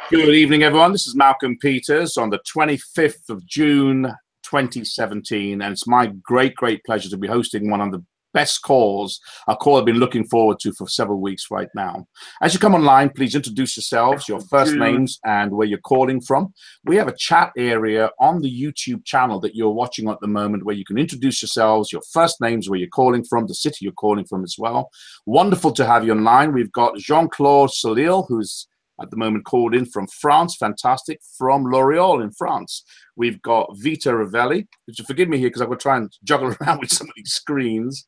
Good evening, everyone. This is Malcolm Peters on the 25th of June, 2017, and it's my great pleasure to be hosting one of the best calls, a call I've been looking forward to for several weeks right now. As you come online, please introduce yourselves, your first names, and where you're calling from. We have a chat area on the YouTube channel that you're watching at the moment where you can introduce yourselves, your first names, where you're calling from, the city you're calling from as well. Wonderful to have you online. We've got Jean-Claude Solil, who's at the moment called in from France. Fantastic. From L'Oreal in France. We've got Vita Ravelli. Forgive me here because I'm going to try and juggle around with some of these screens.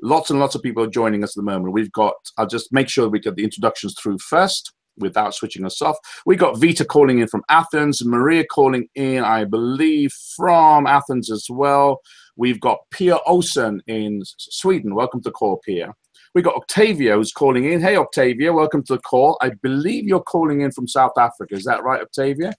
Lots and lots of people are joining us at the moment. We've got, I'll just make sure we get the introductions through first without switching us off. We got Vita calling in from Athens, Maria calling in, I believe, from Athens as well. We've got Pia Olsen in Sweden. Welcome to the call, Pia. We got Octavia who's calling in. Hey, Octavia, welcome to the call. I believe you're calling in from South Africa. Is that right, Octavia?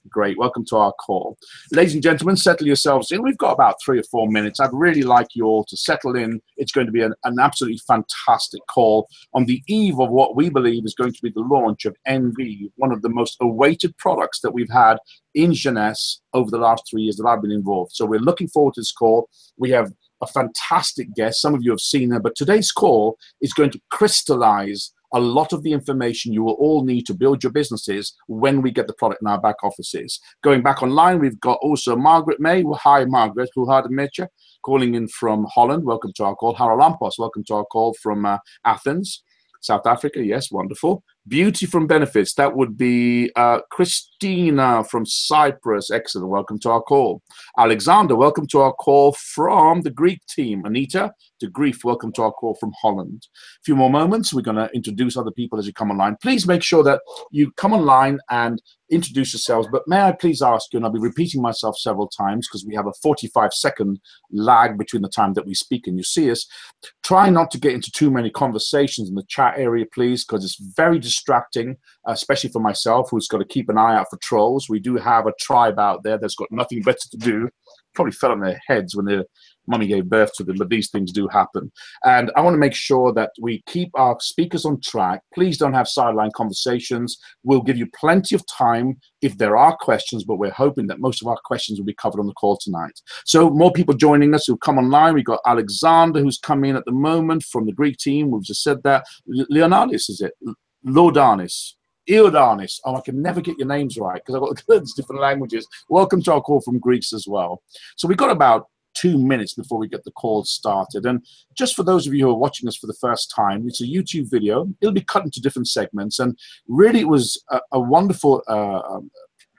Great. Welcome to our call. Ladies and gentlemen, settle yourselves in. We've got about 3 or 4 minutes. I'd really like you all to settle in. It's going to be an absolutely fantastic call on the eve of what we believe is going to be the launch of NV, one of the most awaited products that we've had in Jeunesse over the last 3 years that I've been involved. So we're looking forward to this call. We have a fantastic guest. Some of you have seen her, but today's call is going to crystallize a lot of the information you will all need to build your businesses when we get the product in our back offices. Going back online, we've got also Margaret May. Hi, Margaret. Hoe gaat het met je? Calling in from Holland. Welcome to our call. Harold Lampos. Welcome to our call from Athens, South Africa. Yes, wonderful. Beauty from Benefits. That would be Christina from Cyprus. Excellent. Welcome to our call. Alexander, welcome to our call from the Greek team. Anita de Grief, welcome to our call from Holland. A few more moments. We're going to introduce other people as you come online. Please make sure that you come online and introduce yourselves. But may I please ask you, and I'll be repeating myself several times because we have a 45-second lag between the time that we speak and you see us. Try not to get into too many conversations in the chat area, please, because it's very distracting, especially for myself, who's got to keep an eye out for trolls. We do have a tribe out there that's got nothing better to do. Probably fell on their heads when their mummy gave birth to them, but these things do happen. And I want to make sure that we keep our speakers on track. Please don't have sideline conversations. We'll give you plenty of time if there are questions, but we're hoping that most of our questions will be covered on the call tonight. So more people joining us who've come online. We've got Alexander who's come in at the moment from the Greek team. We've just said that. Leonardis, is it? Lodanis. Iodanis. Oh, I can never get your names right because I've got these different languages. Welcome to our call from Greece as well. So we've got about 2 minutes before we get the call started. And just for those of you who are watching us for the first time, it's a YouTube video. It'll be cut into different segments. And really it was a wonderful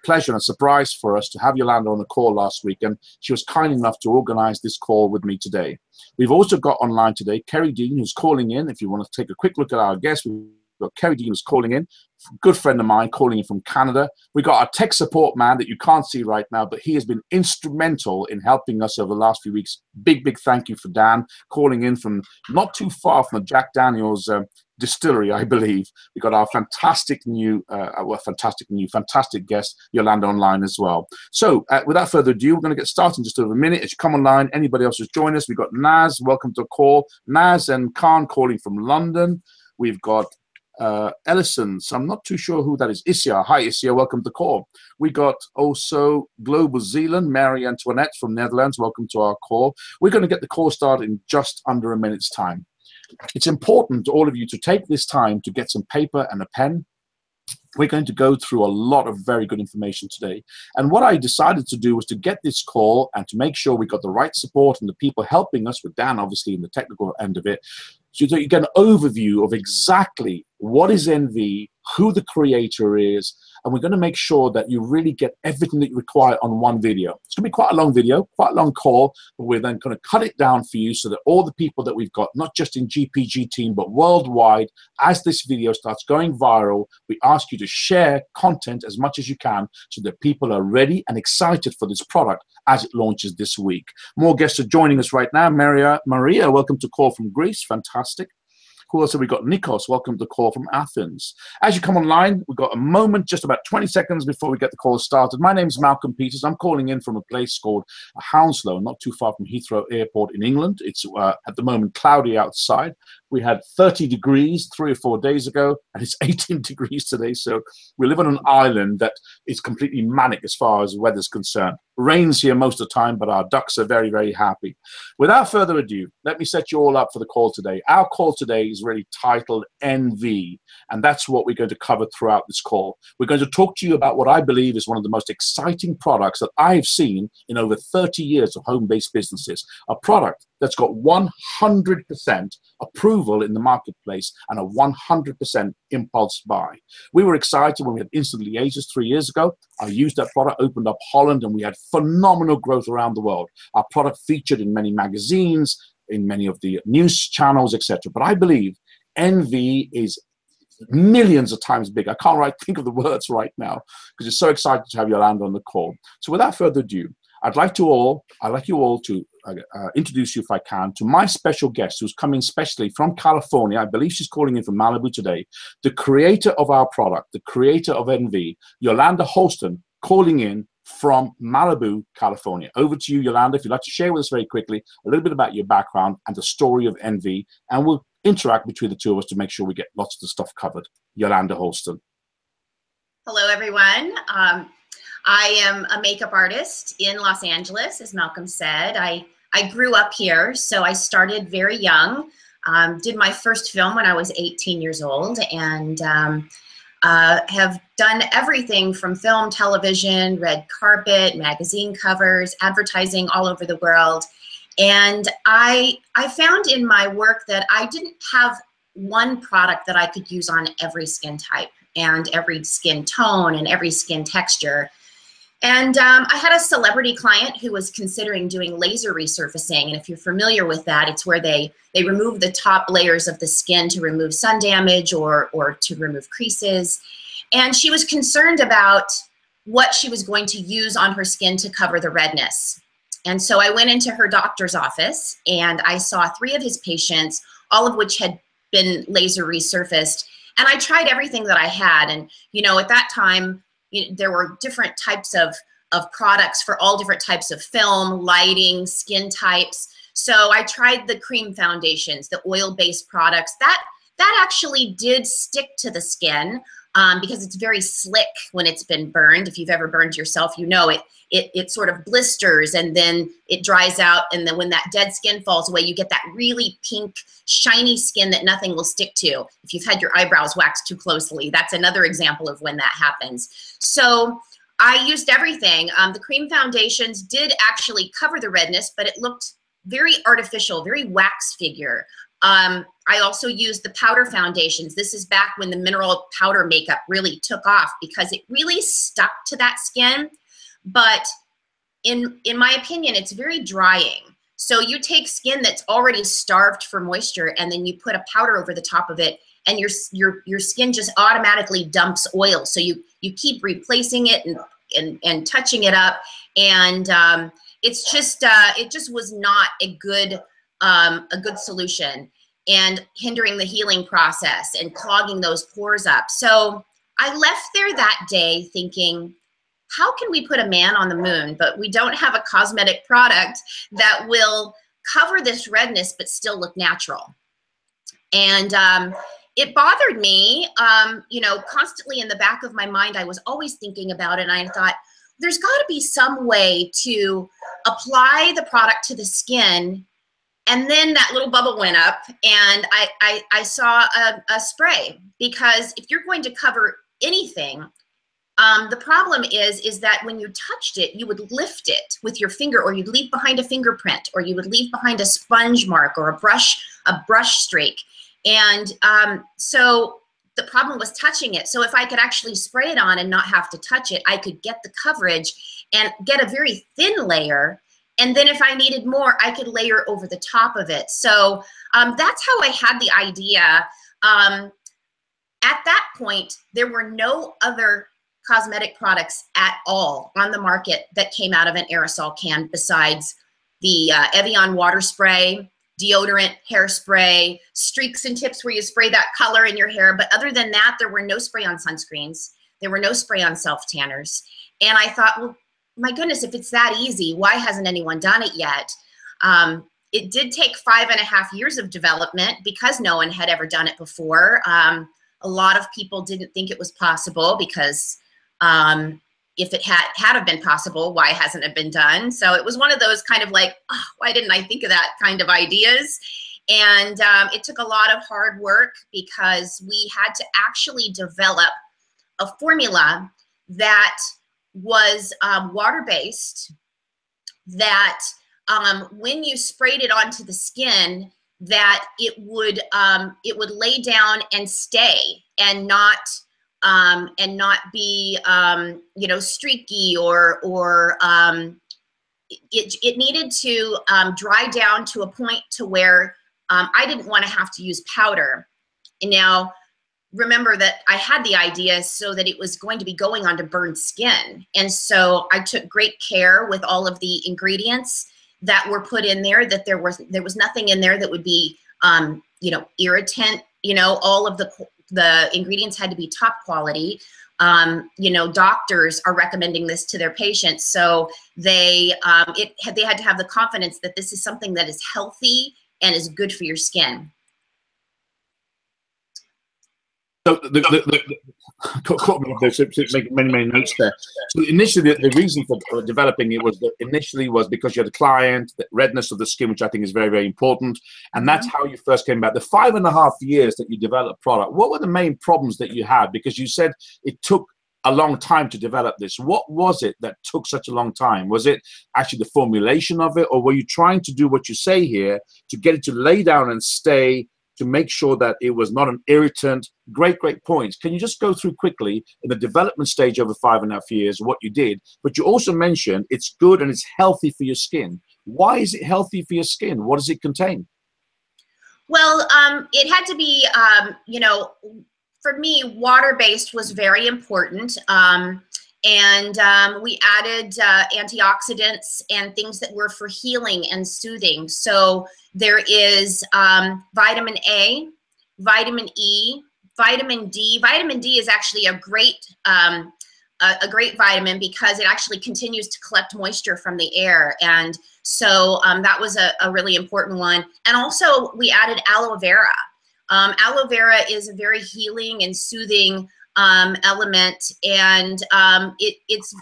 pleasure and a surprise for us to have Yolanda on the call last week. And she was kind enough to organize this call with me today. We've also got online today Kerry Dean, who's calling in. If you want to take a quick look at our guest, we've got Kerry Dean who's calling in, good friend of mine calling in from Canada. We got our tech support man that you can't see right now, but he has been instrumental in helping us over the last few weeks. Big thank you for Dan calling in from not too far from the Jack Daniels distillery, I believe. We got our fantastic guest Yolanda online as well. So without further ado, we're going to get started in just over a minute. As you come online, anybody else who's joined us, we've got Naz, welcome to the call. Naz and Khan calling from London. We've got Ellison, so I'm not too sure who that is. Isia, hi Isia, welcome to the call. We got also Global Zealand, Mary Antoinette from Netherlands, welcome to our call. We're going to get the call started in just under a minute's time. It's important to all of you to take this time to get some paper and a pen. We're going to go through a lot of very good information today. And what I decided to do was to get this call and to make sure we got the right support and the people helping us, with Dan obviously in the technical end of it, so that you get an overview of exactly what is NV, who the creator is, and we're going to make sure that you really get everything that you require on one video. It's going to be quite a long video, quite a long call, but we're then going to cut it down for you so that all the people that we've got, not just in GPG team, but worldwide, as this video starts going viral, we ask you to share content as much as you can so that people are ready and excited for this product as it launches this week. More guests are joining us right now. Maria, welcome to call from Greece. Fantastic. Who else have we got? Nikos, welcome to the call from Athens. As you come online, we've got a moment, just about 20 seconds before we get the call started. My name is Malcolm Peters. I'm calling in from a place called Hounslow, not too far from Heathrow Airport in England. It's at the moment cloudy outside. We had 30 degrees 3 or 4 days ago, and it's 18 degrees today. So we live on an island that is completely manic as far as weather's concerned. Rains here most of the time, but our ducks are very, very happy. Without further ado, let me set you all up for the call today. Our call today is really titled NV, and that's what we're going to cover throughout this call. We're going to talk to you about what I believe is one of the most exciting products that I've seen in over 30 years of home-based businesses. A product that's got 100% approval in the marketplace and a 100% impulse buy. We were excited when we had instant liaisons 3 years ago. I used that product, opened up Holland, and we had phenomenal growth around the world. Our product featured in many magazines, in many of the news channels, etc. But I believe NV is millions of times bigger. I can't think of the words right now because it's so excited to have Yolanda on the call. So without further ado, I'd like you all to introduce you, if I can, to my special guest who's coming specially from California. I believe she's calling in from Malibu today. The creator of our product, the creator of NV, Yolanda Halston, calling in from Malibu, California. Over to you, Yolanda, if you'd like to share with us very quickly a little bit about your background and the story of NV, and we'll interact between the two of us to make sure we get lots of the stuff covered. Yolanda Halston. Hello, everyone. I am a makeup artist in Los Angeles, as Malcolm said. I grew up here, so I started very young. Did my first film when I was 18 years old, and have done everything from film, television, red carpet, magazine covers, advertising all over the world. And I found in my work that I didn't have one product that I could use on every skin type and every skin tone and every skin texture. And I had a celebrity client who was considering doing laser resurfacing. And if you're familiar with that, it's where they remove the top layers of the skin to remove sun damage or to remove creases. And she was concerned about what she was going to use on her skin to cover the redness. And so I went into her doctor's office and I saw 3 of his patients, all of which had been laser resurfaced. And I tried everything that I had. And, you know, at that time, there were different types of products for all different types of film, lighting, skin types. So I tried the cream foundations, the oil-based products. That actually did stick to the skin because it's very slick when it's been burned. If you've ever burned yourself, you know it sort of blisters and then it dries out. And then when that dead skin falls away, you get that really pink, shiny skin that nothing will stick to. If you've had your eyebrows waxed too closely, that's another example of when that happens. So I used everything. The cream foundations did actually cover the redness, but it looked very artificial, very wax figure. I also used the powder foundations. This is back when the mineral powder makeup really took off because it really stuck to that skin. But in my opinion, it's very drying. So you take skin that's already starved for moisture and then you put a powder over the top of it and your skin just automatically dumps oil. So you keep replacing it and touching it up. And it's just, it just was not a good solution and hindering the healing process and clogging those pores up. So I left there that day thinking, how can we put a man on the moon, but we don't have a cosmetic product that will cover this redness but still look natural? And it bothered me, you know, constantly in the back of my mind. I was always thinking about it, and I thought, there's got to be some way to apply the product to the skin. And then that little bubble went up, and I saw a spray, because if you're going to cover anything, the problem is that when you touched it, you would lift it with your finger, or you'd leave behind a fingerprint, or you would leave behind a sponge mark or a brush streak. And so the problem was touching it. So if I could actually spray it on and not have to touch it, I could get the coverage and get a very thin layer. And then if I needed more, I could layer over the top of it. So that's how I had the idea. At that point, there were no other cosmetic products at all on the market that came out of an aerosol can besides the Evian water spray, deodorant, hairspray, streaks and tips where you spray that color in your hair. But other than that, there were no spray-on sunscreens. There were no spray-on self-tanners. And I thought, well, my goodness, if it's that easy, why hasn't anyone done it yet? It did take 5.5 years of development because no one had ever done it before. A lot of people didn't think it was possible because if it had have been possible, why hasn't it been done? So it was one of those kind of like, oh, why didn't I think of that kind of ideas? And it took a lot of hard work because we had to actually develop a formula that was water-based, that when you sprayed it onto the skin, that it would lay down and stay and not be you know, streaky or it needed to dry down to a point to where I didn't want to have to use powder. And now remember that I had the idea so that it was going to be going onto burned skin, and so I took great care with all of the ingredients that were put in there, that there was nothing in there that would be you know, irritant. You know, all of the ingredients had to be top quality. You know, doctors are recommending this to their patients, so they had to have the confidence that this is something that is healthy and is good for your skin. So caught me off there, so make many notes there. So initially, the reason for developing it was that initially was because you had a client, the redness of the skin, which I think is very important, and that's how you first came about. The 5.5 years that you developed product, what were the main problems that you had? Because you said it took a long time to develop this. What was it that took such a long time? Was it actually the formulation of it, or were you trying to do what you say here to get it to lay down and stay, to make sure that it was not an irritant? Great points. Can you just go through quickly in the development stage over 5.5 years what you did? But you also mentioned it's good and it's healthy for your skin. Why is it healthy for your skin? What does it contain? Well, it had to be, you know, for me, water-based was very important. And we added antioxidants and things that were for healing and soothing. So there is vitamin A, vitamin E, vitamin D. Vitamin D is actually a great vitamin because it actually continues to collect moisture from the air. And so that was a really important one. And also we added aloe vera. Aloe vera is a very healing and soothing element, and it's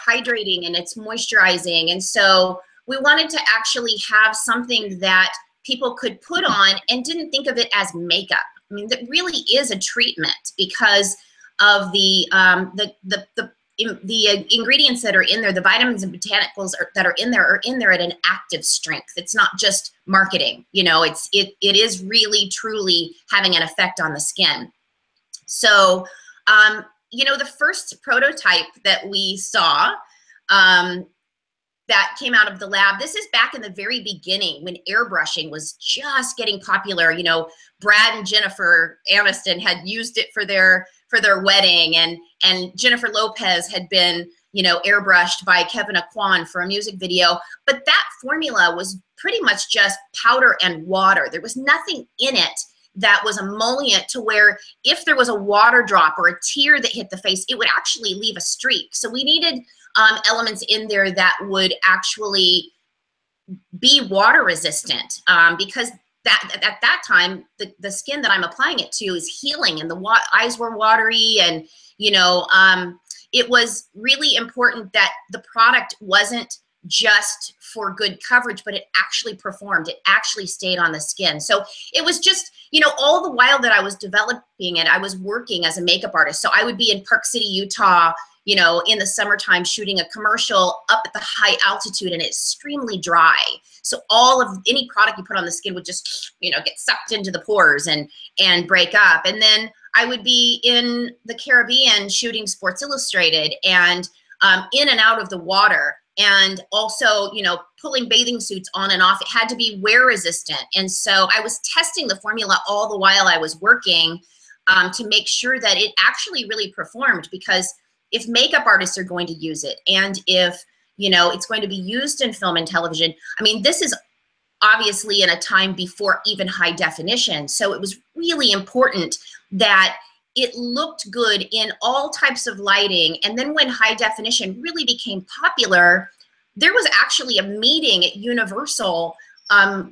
hydrating and it's moisturizing. And so we wanted to actually have something that people could put on and didn't think of it as makeup. I mean, that really is a treatment because of the ingredients that are in there, the vitamins and botanicals that are in there at an active strength. It's not just marketing, you know, it is really truly having an effect on the skin. So, you know, the first prototype that we saw that came out of the lab, this is back in the very beginning when airbrushing was just getting popular. You know, Brad and Jennifer Aniston had used it for their wedding, and Jennifer Lopez had been, you know, airbrushed by Kevin Aquan for a music video. But that formula was pretty much just powder and water. There was nothing in it that was emollient to where if there was a water drop or a tear that hit the face, it would actually leave a streak. So we needed elements in there that would actually be water resistant, because that at that time the skin that I'm applying it to is healing, and the eyes were watery, and you know, it was really important that the product wasn't just for good coverage, but it actually performed. It actually stayed on the skin. So it was just, you know, all the while that I was developing it, I was working as a makeup artist. So I would be in Park City, Utah, you know, in the summertime shooting a commercial up at the high altitude, and it's extremely dry. So all of any product you put on the skin would just, you know, get sucked into the pores and break up. And then I would be in the Caribbean shooting Sports Illustrated and in and out of the water. And also, you know, pulling bathing suits on and off. It had to be wear resistant. And so I was testing the formula all the while I was working to make sure that it actually really performed, because if makeup artists are going to use it, and if, you know, it's going to be used in film and television, I mean, this is obviously in a time before even high definition. So it was really important that it looked good in all types of lighting. And then when high definition really became popular, there was actually a meeting at Universal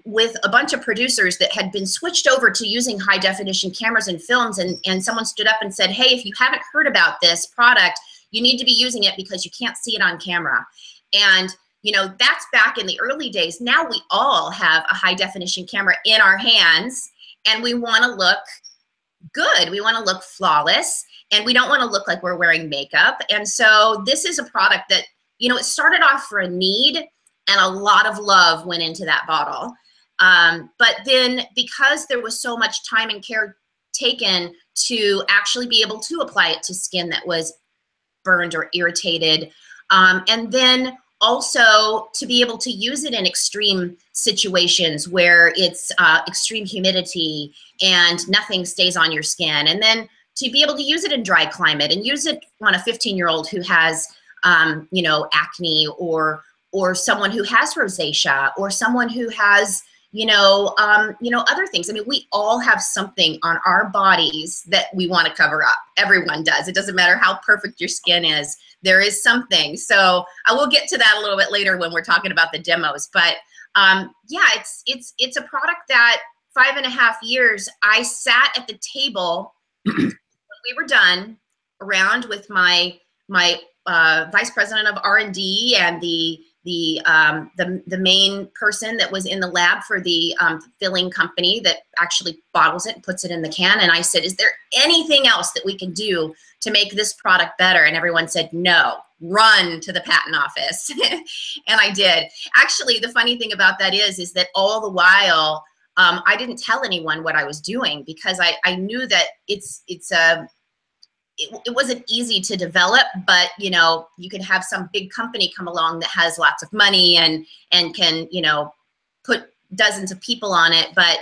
with a bunch of producers that had been switched over to using high definition cameras and films, and someone stood up and said, hey, if you haven't heard about this product, you need to be using it because you can't see it on camera. And you know, that's back in the early days. Now we all have a high definition camera in our hands, and we want to look good. We want to look flawless, and we don't want to look like we're wearing makeup. And so this is a product that, you know, it started off for a need, and a lot of love went into that bottle. But then because there was so much time and care taken to actually be able to apply it to skin that was burned or irritated, and then also to be able to use it in extreme situations where it's extreme humidity and nothing stays on your skin, and then to be able to use it in dry climate and use it on a 15-year-old who has you know, acne, or someone who has rosacea, or someone who has you know, other things. I mean, we all have something on our bodies that we want to cover up. Everyone does. It doesn't matter how perfect your skin is. There is something. So I will get to that a little bit later when we're talking about the demos. But yeah, it's a product that 5.5 years I sat at the table when we were done around with my vice president of R&D and the main person that was in the lab for the filling company that actually bottles it and puts it in the can. And I said, is there anything else that we can do to make this product better? And everyone said, no, run to the patent office. And I did. Actually, the funny thing about that is that all the while, I didn't tell anyone what I was doing, because I knew that it wasn't easy to develop, but you know, you can have some big company come along that has lots of money and can, you know, put dozens of people on it. But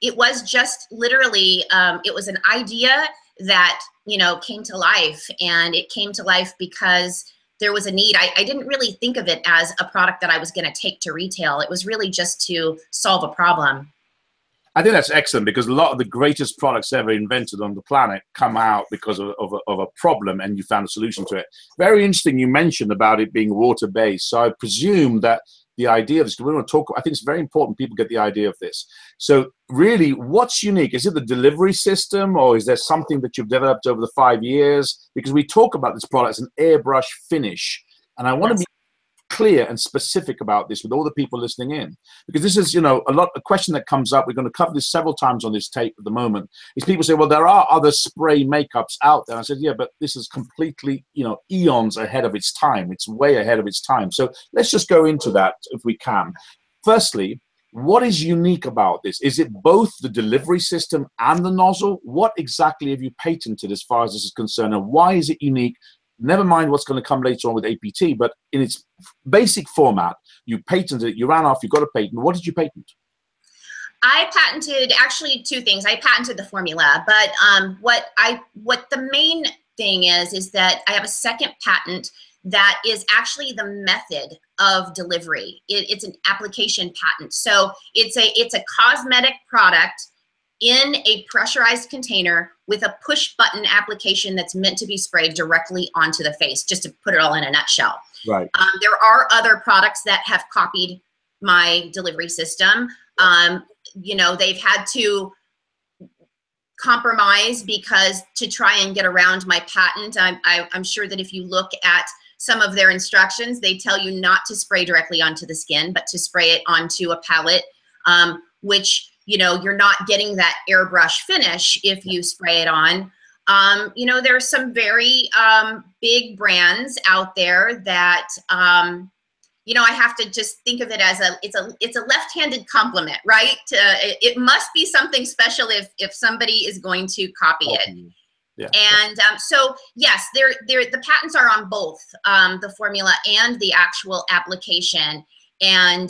it was just literally, it was an idea that, you know, came to life, and it came to life because there was a need. I didn't really think of it as a product that I was going to take to retail. It was really just to solve a problem. I think that's excellent, because a lot of the greatest products ever invented on the planet come out because of a problem, and you found a solution to it. Very interesting you mentioned about it being water-based. So I presume that the idea of this, because we want to talk, I think it's very important people get the idea of this. So really, what's unique? Is it the delivery system, or is there something that you've developed over the 5 years? Because we talk about this product as an airbrush finish, and I want to be clear and specific about this with all the people listening in, because this is, you know, a question that comes up. We're going to cover this several times on this tape at the moment. Is people say, well, there are other spray makeups out there. I said, yeah, but this is completely, you know, eons ahead of its time. It's way ahead of its time. So let's just go into that if we can. Firstly, what is unique about this? Is it both the delivery system and the nozzle? What exactly have you patented as far as this is concerned, and why is it unique? Never mind what's going to come later on with APT, but in its basic format, you patented it, you ran off, you got a patent. What did you patent? I patented actually two things. I patented the formula, but what the main thing is that I have a second patent that is actually the method of delivery. It's an application patent. So it's a cosmetic product in a pressurized container with a push button application that's meant to be sprayed directly onto the face, just to put it all in a nutshell. Right. There are other products that have copied my delivery system. You know, they've had to compromise because to try and get around my patent. I'm sure that if you look at some of their instructions, they tell you not to spray directly onto the skin, but to spray it onto a palette, which, you know, you're not getting that airbrush finish if you spray it on. You know, there's some very big brands out there that, you know, I have to just think of it as it's a left-handed compliment, right? It must be something special if somebody is going to copy it. Yeah. And so yes, the patents are on both the formula and the actual application. And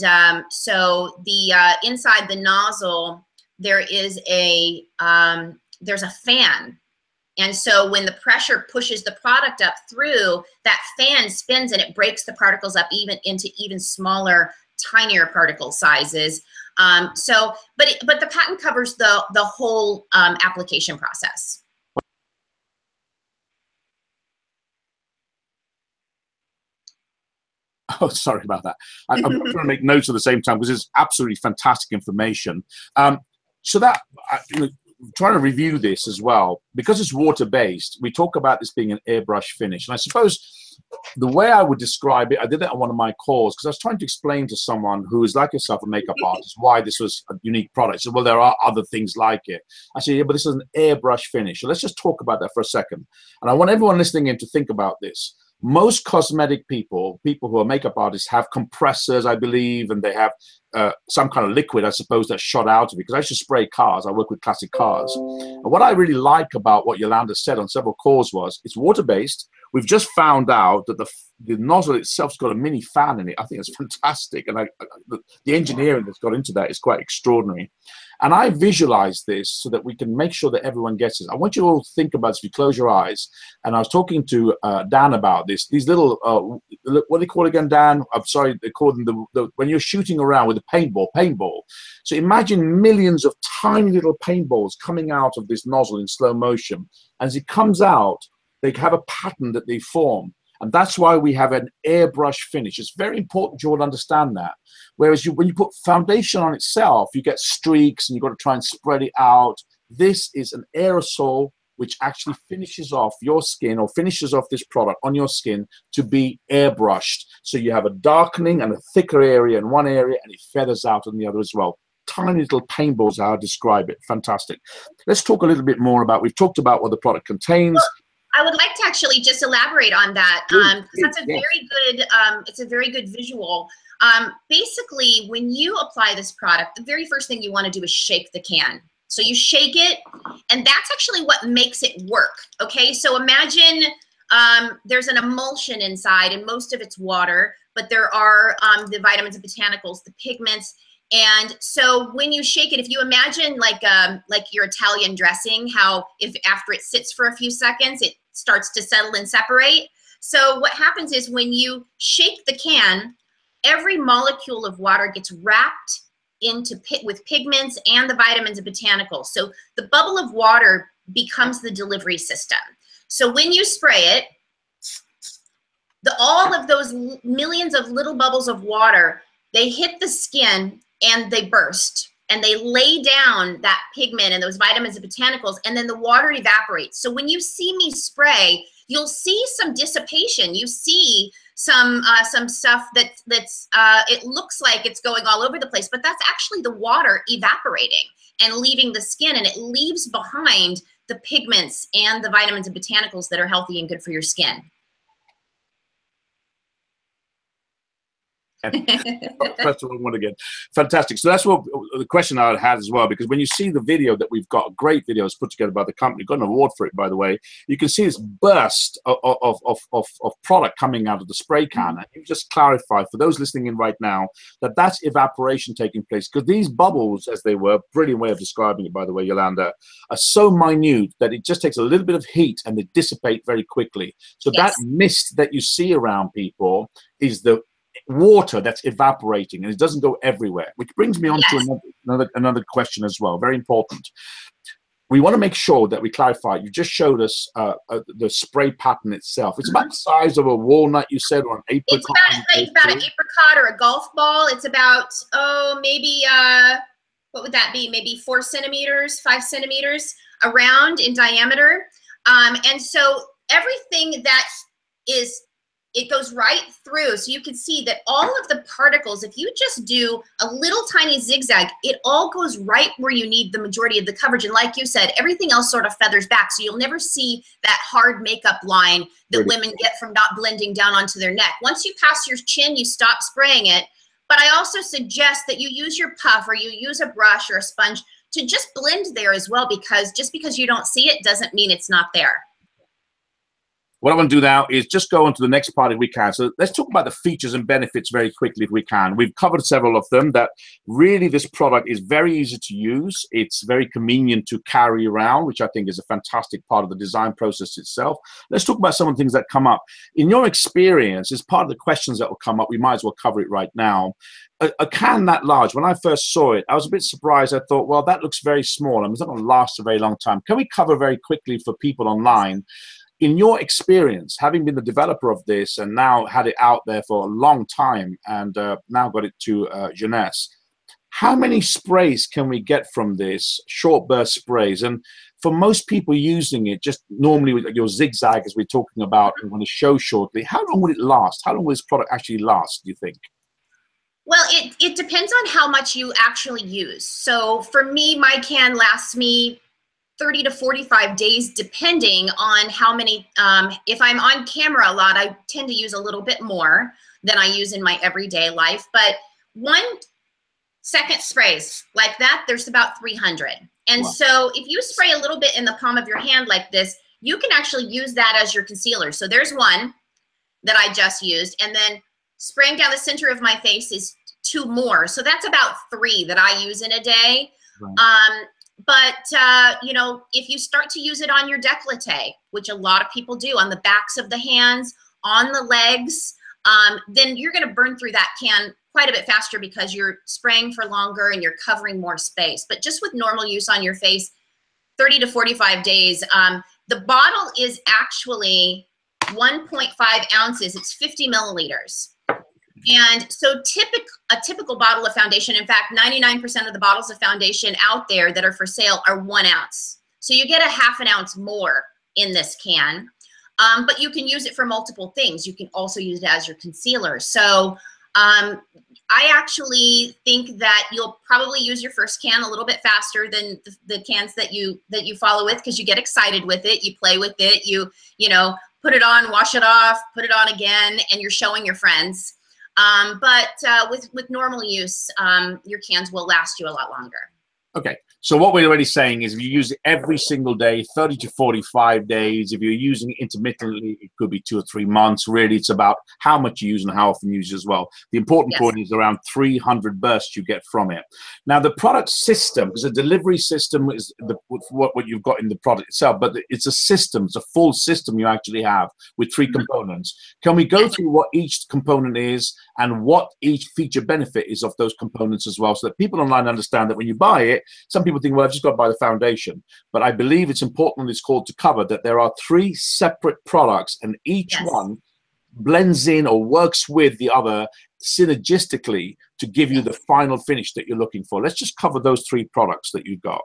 so the inside the nozzle, there is there's a fan. And so when the pressure pushes the product up through, that fan spins and it breaks the particles up into even smaller, tinier particle sizes. But the patent covers the whole application process. Oh, sorry about that. I'm trying to make notes at the same time because it's absolutely fantastic information. So that, trying to review this as well, because it's water-based, we talk about this being an airbrush finish. And I suppose the way I would describe it, I did that on one of my calls because I was trying to explain to someone who is like yourself, a makeup artist, why this was a unique product. So, well, there are other things like it. I said, yeah, but this is an airbrush finish. So let's just talk about that for a second. And I want everyone listening in to think about this. Most cosmetic people who are makeup artists have compressors, I believe, and they have some kind of liquid, I suppose, that's shot out of it. Because I used to spray cars. I work with classic cars. And what I really like about what Yolanda said on several calls was it's water-based. We've just found out that the nozzle itself's got a mini fan in it. I think it's fantastic. And the engineering that's got into that is quite extraordinary. And I visualize this so that we can make sure that everyone gets it. I want you all to think about this. If you close your eyes. And I was talking to Dan about this. These little, what do they call it again, Dan? I'm sorry, they call them when you're shooting around with a paintball. So imagine millions of tiny little paintballs coming out of this nozzle in slow motion. As it comes out, they have a pattern that they form. And that's why we have an airbrush finish. It's very important you all understand that. Whereas when you put foundation on itself, you get streaks and you've got to try and spread it out. This is an aerosol which actually finishes off your skin or finishes off this product on your skin to be airbrushed. So you have a darkening and a thicker area in one area and it feathers out in the other as well. Tiny little paintballs, how I describe it. Fantastic. Let's talk a little bit more about, we've talked about what the product contains. Well, I would like to actually just elaborate on that because that's a very good, it's a very good visual. Basically, when you apply this product, the very first thing you want to do is shake the can. So you shake it, and that's actually what makes it work, okay? So imagine there's an emulsion inside, and most of it's water, but there are the vitamins and botanicals, the pigments. And so when you shake it, if you imagine like your Italian dressing, how if after it sits for a few seconds, it starts to settle and separate. So what happens is when you shake the can, every molecule of water gets wrapped into with pigments and the vitamins and botanicals. So the bubble of water becomes the delivery system. So when you spray it, all of those millions of little bubbles of water, they hit the skin and they burst and they lay down that pigment and those vitamins and botanicals, and then the water evaporates. So when you see me spray, you'll see some dissipation. You see some stuff that's it looks like it's going all over the place, but that's actually the water evaporating and leaving the skin, and it leaves behind the pigments and the vitamins and botanicals that are healthy and good for your skin. Press the wrong one again. Fantastic. So that's what the question I had as well, because when you see the video that we've got, great videos put together by the company, got an award for it, by the way, you can see this burst of product coming out of the spray can. And you just clarify for those listening in right now that that's evaporation taking place, because these bubbles, as they were, brilliant way of describing it, by the way, Yolanda, are so minute that it just takes a little bit of heat and they dissipate very quickly. So yes, that mist that you see around people is the water that's evaporating, and it doesn't go everywhere, which brings me on yes, to another question as well, very important. We want to make sure that we clarify. You just showed us the spray pattern itself. It's about the size of a walnut, you said, or an apricot. It's about an apricot or a golf ball. It's about, oh, maybe, what would that be? Maybe 4 centimeters, 5 centimeters around in diameter. And so everything that is, it goes right through. So you can see that all of the particles, if you just do a little tiny zigzag, it all goes right where you need the majority of the coverage. And like you said, everything else sort of feathers back. So you'll never see that hard makeup line that women get from not blending down onto their neck. Once you pass your chin, you stop spraying it. But I also suggest that you use your puff or you use a brush or a sponge to just blend there as well, because just because you don't see it doesn't mean it's not there. What I want to do now is just go on to the next part if we can. So let's talk about the features and benefits very quickly if we can. We've covered several of them, that really this product is very easy to use. It's very convenient to carry around, which I think is a fantastic part of the design process itself. Let's talk about some of the things that come up. In your experience, as part of the questions that will come up, we might as well cover it right now. A can that large, when I first saw it, I was a bit surprised. I thought, well, that looks very small. I mean, it's not going to last a very long time. Can we cover very quickly for people online? in your experience, having been the developer of this and now had it out there for a long time and now got it to Jeunesse, how many sprays can we get from this, short burst sprays? And for most people using it, just normally with your zigzag, as we're talking about, and want to show shortly, how long will it last? How long will this product actually last, do you think? Well, it depends on how much you actually use. So for me, my can lasts me 30 to 45 days, depending on how many, if I'm on camera a lot, I tend to use a little bit more than I use in my everyday life. But 1-second sprays like that, there's about 300. And wow. So if you spray a little bit in the palm of your hand like this, you can actually use that as your concealer. So there's one that I just used, and then spraying down the center of my face is 2 more. So that's about 3 that I use in a day. Right. You know, if you start to use it on your décolleté, which a lot of people do, on the backs of the hands, on the legs, then you're going to burn through that can quite a bit faster because you're spraying for longer and you're covering more space. But just with normal use on your face, 30 to 45 days. The bottle is actually 1.5 ounces. It's 50 milliliters. And so a typical bottle of foundation, in fact, 99% of the bottles of foundation out there that are for sale are 1 ounce. So you get a ½ an ounce more in this can. But you can use it for multiple things. You can also use it as your concealer. So I actually think that you'll probably use your first can a little bit faster than the cans that you follow with, because you get excited with it, you play with it, you know, put it on, wash it off, put it on again, and you're showing your friends. With normal use, your cans will last you a lot longer. Okay, so what we're already saying is if you use it every single day, 30 to 45 days, if you're using it intermittently, it could be 2 or 3 months. Really, it's about how much you use and how often you use it as well. The important point is around 300 bursts you get from it. Now, the product system, because the delivery system is what you've got in the product itself, but it's a system, it's a full system you actually have with 3 components. Can we go through what each component is and what each feature benefit is of those components as well, so that people online understand that when you buy it, some people think, well, I've just got to buy the foundation. But I believe it's important on this call to cover that there are 3 separate products, and each one blends in or works with the other synergistically to give you the final finish that you're looking for. Let's just cover those 3 products that you've got.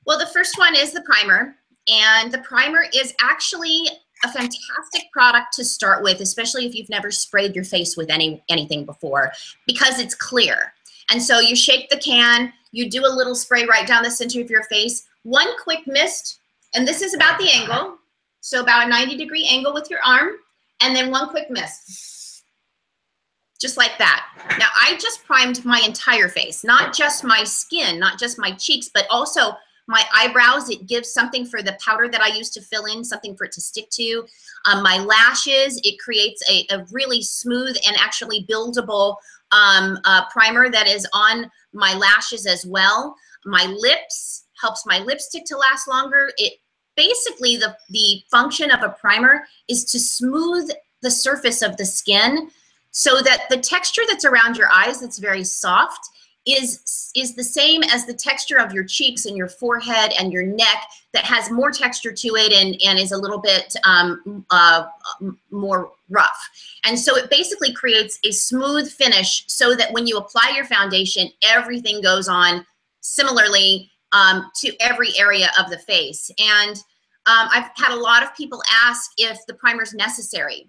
Well, the first one is the primer. And the primer is actually a fantastic product to start with, especially if you've never sprayed your face with anything before, because it's clear. And so you shake the can, you do a little spray right down the center of your face, 1 quick mist, and this is about the angle, so about a 90-degree angle with your arm, and then 1 quick mist, just like that. Now, I just primed my entire face, not just my skin, not just my cheeks, but also my eyebrows. It gives something for the powder that I use to fill in, something for it to stick to. My lashes, it creates a really smooth and actually buildable primer that is on my lashes as well. My lips, helps my lipstick to last longer. It basically, the function of a primer is to smooth the surface of the skin so that the texture that's around your eyes, that's very soft, is the same as the texture of your cheeks and your forehead and your neck, that has more texture to it and is a little bit more rough. And so it basically creates a smooth finish so that when you apply your foundation, everything goes on similarly to every area of the face. And I've had a lot of people ask if the primer is necessary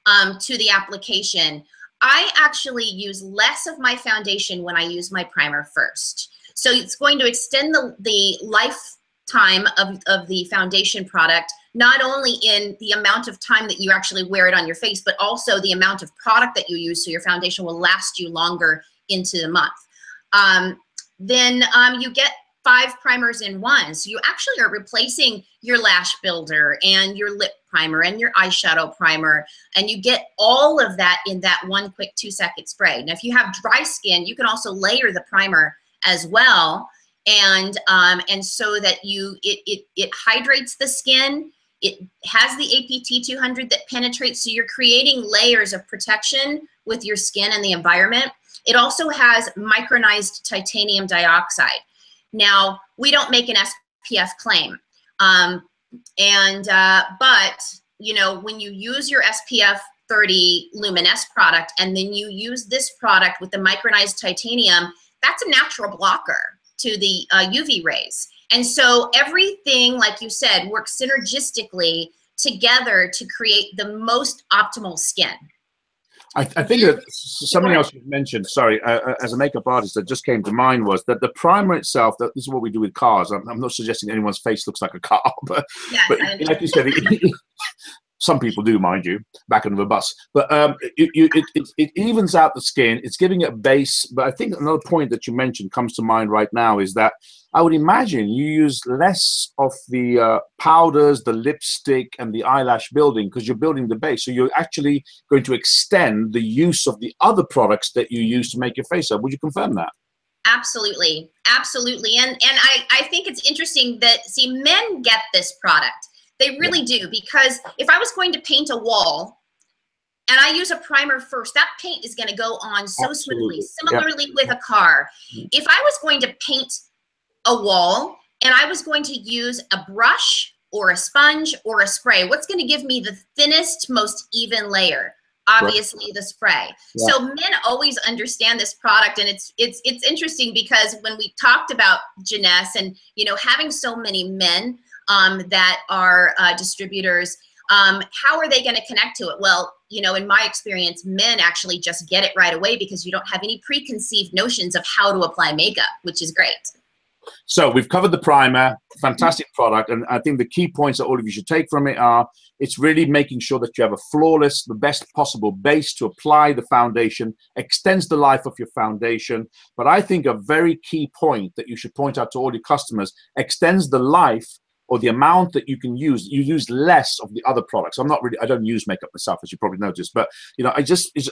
to the application. I actually use less of my foundation when I use my primer first. So it's going to extend the lifetime of the foundation product, not only in the amount of time that you actually wear it on your face, but also the amount of product that you use, so your foundation will last you longer into the month. Then you get 5 primers in one. So you actually are replacing your lash builder and your lip primer and your eyeshadow primer, and you get all of that in that 1 quick 2-second spray. Now, if you have dry skin, you can also layer the primer as well, and so that it hydrates the skin. It has the APT 200 that penetrates, so you're creating layers of protection with your skin and the environment. It also has micronized titanium dioxide. Now, we don't make an SPF claim, And but you know, when you use your SPF 30 Luminous product and then you use this product with the micronized titanium, that's a natural blocker to the UV rays. And so everything, like you said, works synergistically together to create the most optimal skin. I think that something else you mentioned, sorry, as a makeup artist that just came to mind was that the primer itself, that this is what we do with cars. I'm not suggesting anyone's face looks like a car, but, yes, but like you said, some people do, mind you, back under the bus. But it evens out the skin. It's giving it a base. But I think another point that you mentioned comes to mind right now is that I would imagine you use less of the powders, the lipstick, and the eyelash building because you're building the base. So you're actually going to extend the use of the other products that you use to make your face up. Would you confirm that? Absolutely. Absolutely. And I think it's interesting that, see, men get this product. They really do, because if I was going to paint a wall and I use a primer first, that paint is going to go on so smoothly. Similarly with a car. If I was going to paint a wall and I was going to use a brush or a sponge or a spray, what's going to give me the thinnest, most even layer? Obviously the spray. So men always understand this product, and it's interesting because when we talked about Jeunesse and, you know, having so many men that are distributors, how are they going to connect to it? Well, you know, in my experience, men actually just get it right away because you don't have any preconceived notions of how to apply makeup, which is great. So we've covered the primer, fantastic product, and I think the key points that all of you should take from it are it's really making sure that you have a flawless, the best possible base to apply the foundation, extends the life of your foundation. But I think a very key point that you should point out to all your customers, extends the life or the amount that you can use. You use less of the other products. I don't use makeup myself, as you probably noticed, but you know, it's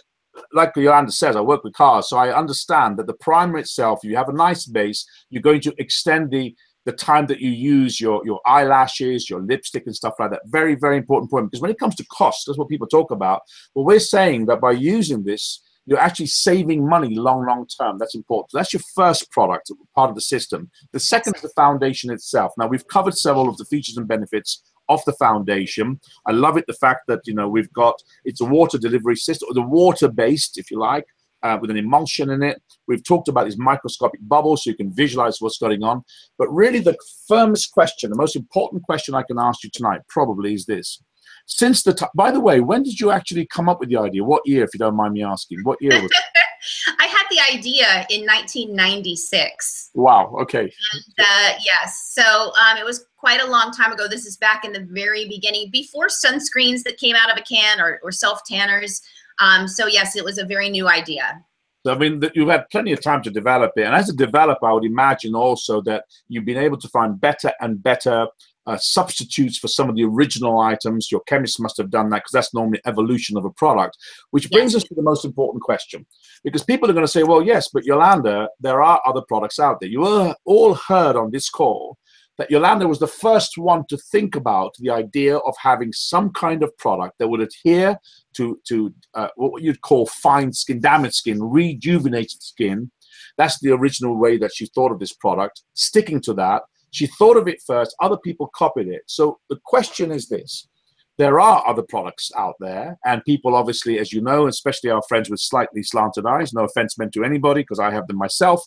like Yolanda says, I work with cars, so I understand that the primer itself, you have a nice base, you're going to extend the time that you use your eyelashes, your lipstick and stuff like that. Very, very important point, because when it comes to cost, that's what people talk about. Well, we're saying that by using this, you're actually saving money long term. That's important. So that's your first product, part of the system. The second is the foundation itself. Now, we've covered several of the features and benefits of the foundation. I love it, the fact that, you know, it's a water delivery system, or the water-based, if you like, with an emulsion in it. We've talked about these microscopic bubbles so you can visualize what's going on. But really the firmest question, the most important question I can ask you tonight probably is this. By the way, when did you actually come up with the idea? What year, if you don't mind me asking? What year was it? I had the idea in 1996. Wow, okay. And, yes, so it was quite a long time ago. This is back in the very beginning, before sunscreens that came out of a can or self-tanners. So yes, it was a very new idea. So, I mean, you've had plenty of time to develop it. And as a developer, I would imagine also that you've been able to find better and better substitutes for some of the original items. Your chemists must have done that, because that's normally evolution of a product, which brings us to the most important question. Because people are going to say, well, yes, but Yolanda, there are other products out there. You all heard on this call that Yolanda was the first one to think about the idea of having some kind of product that would adhere to what you'd call fine skin, damaged skin, rejuvenated skin. That's the original way that she thought of this product, sticking to that. She thought of it first, other people copied it. So the question is this. There are other products out there, and people obviously, as you know, especially our friends with slightly slanted eyes, no offense meant to anybody because I have them myself,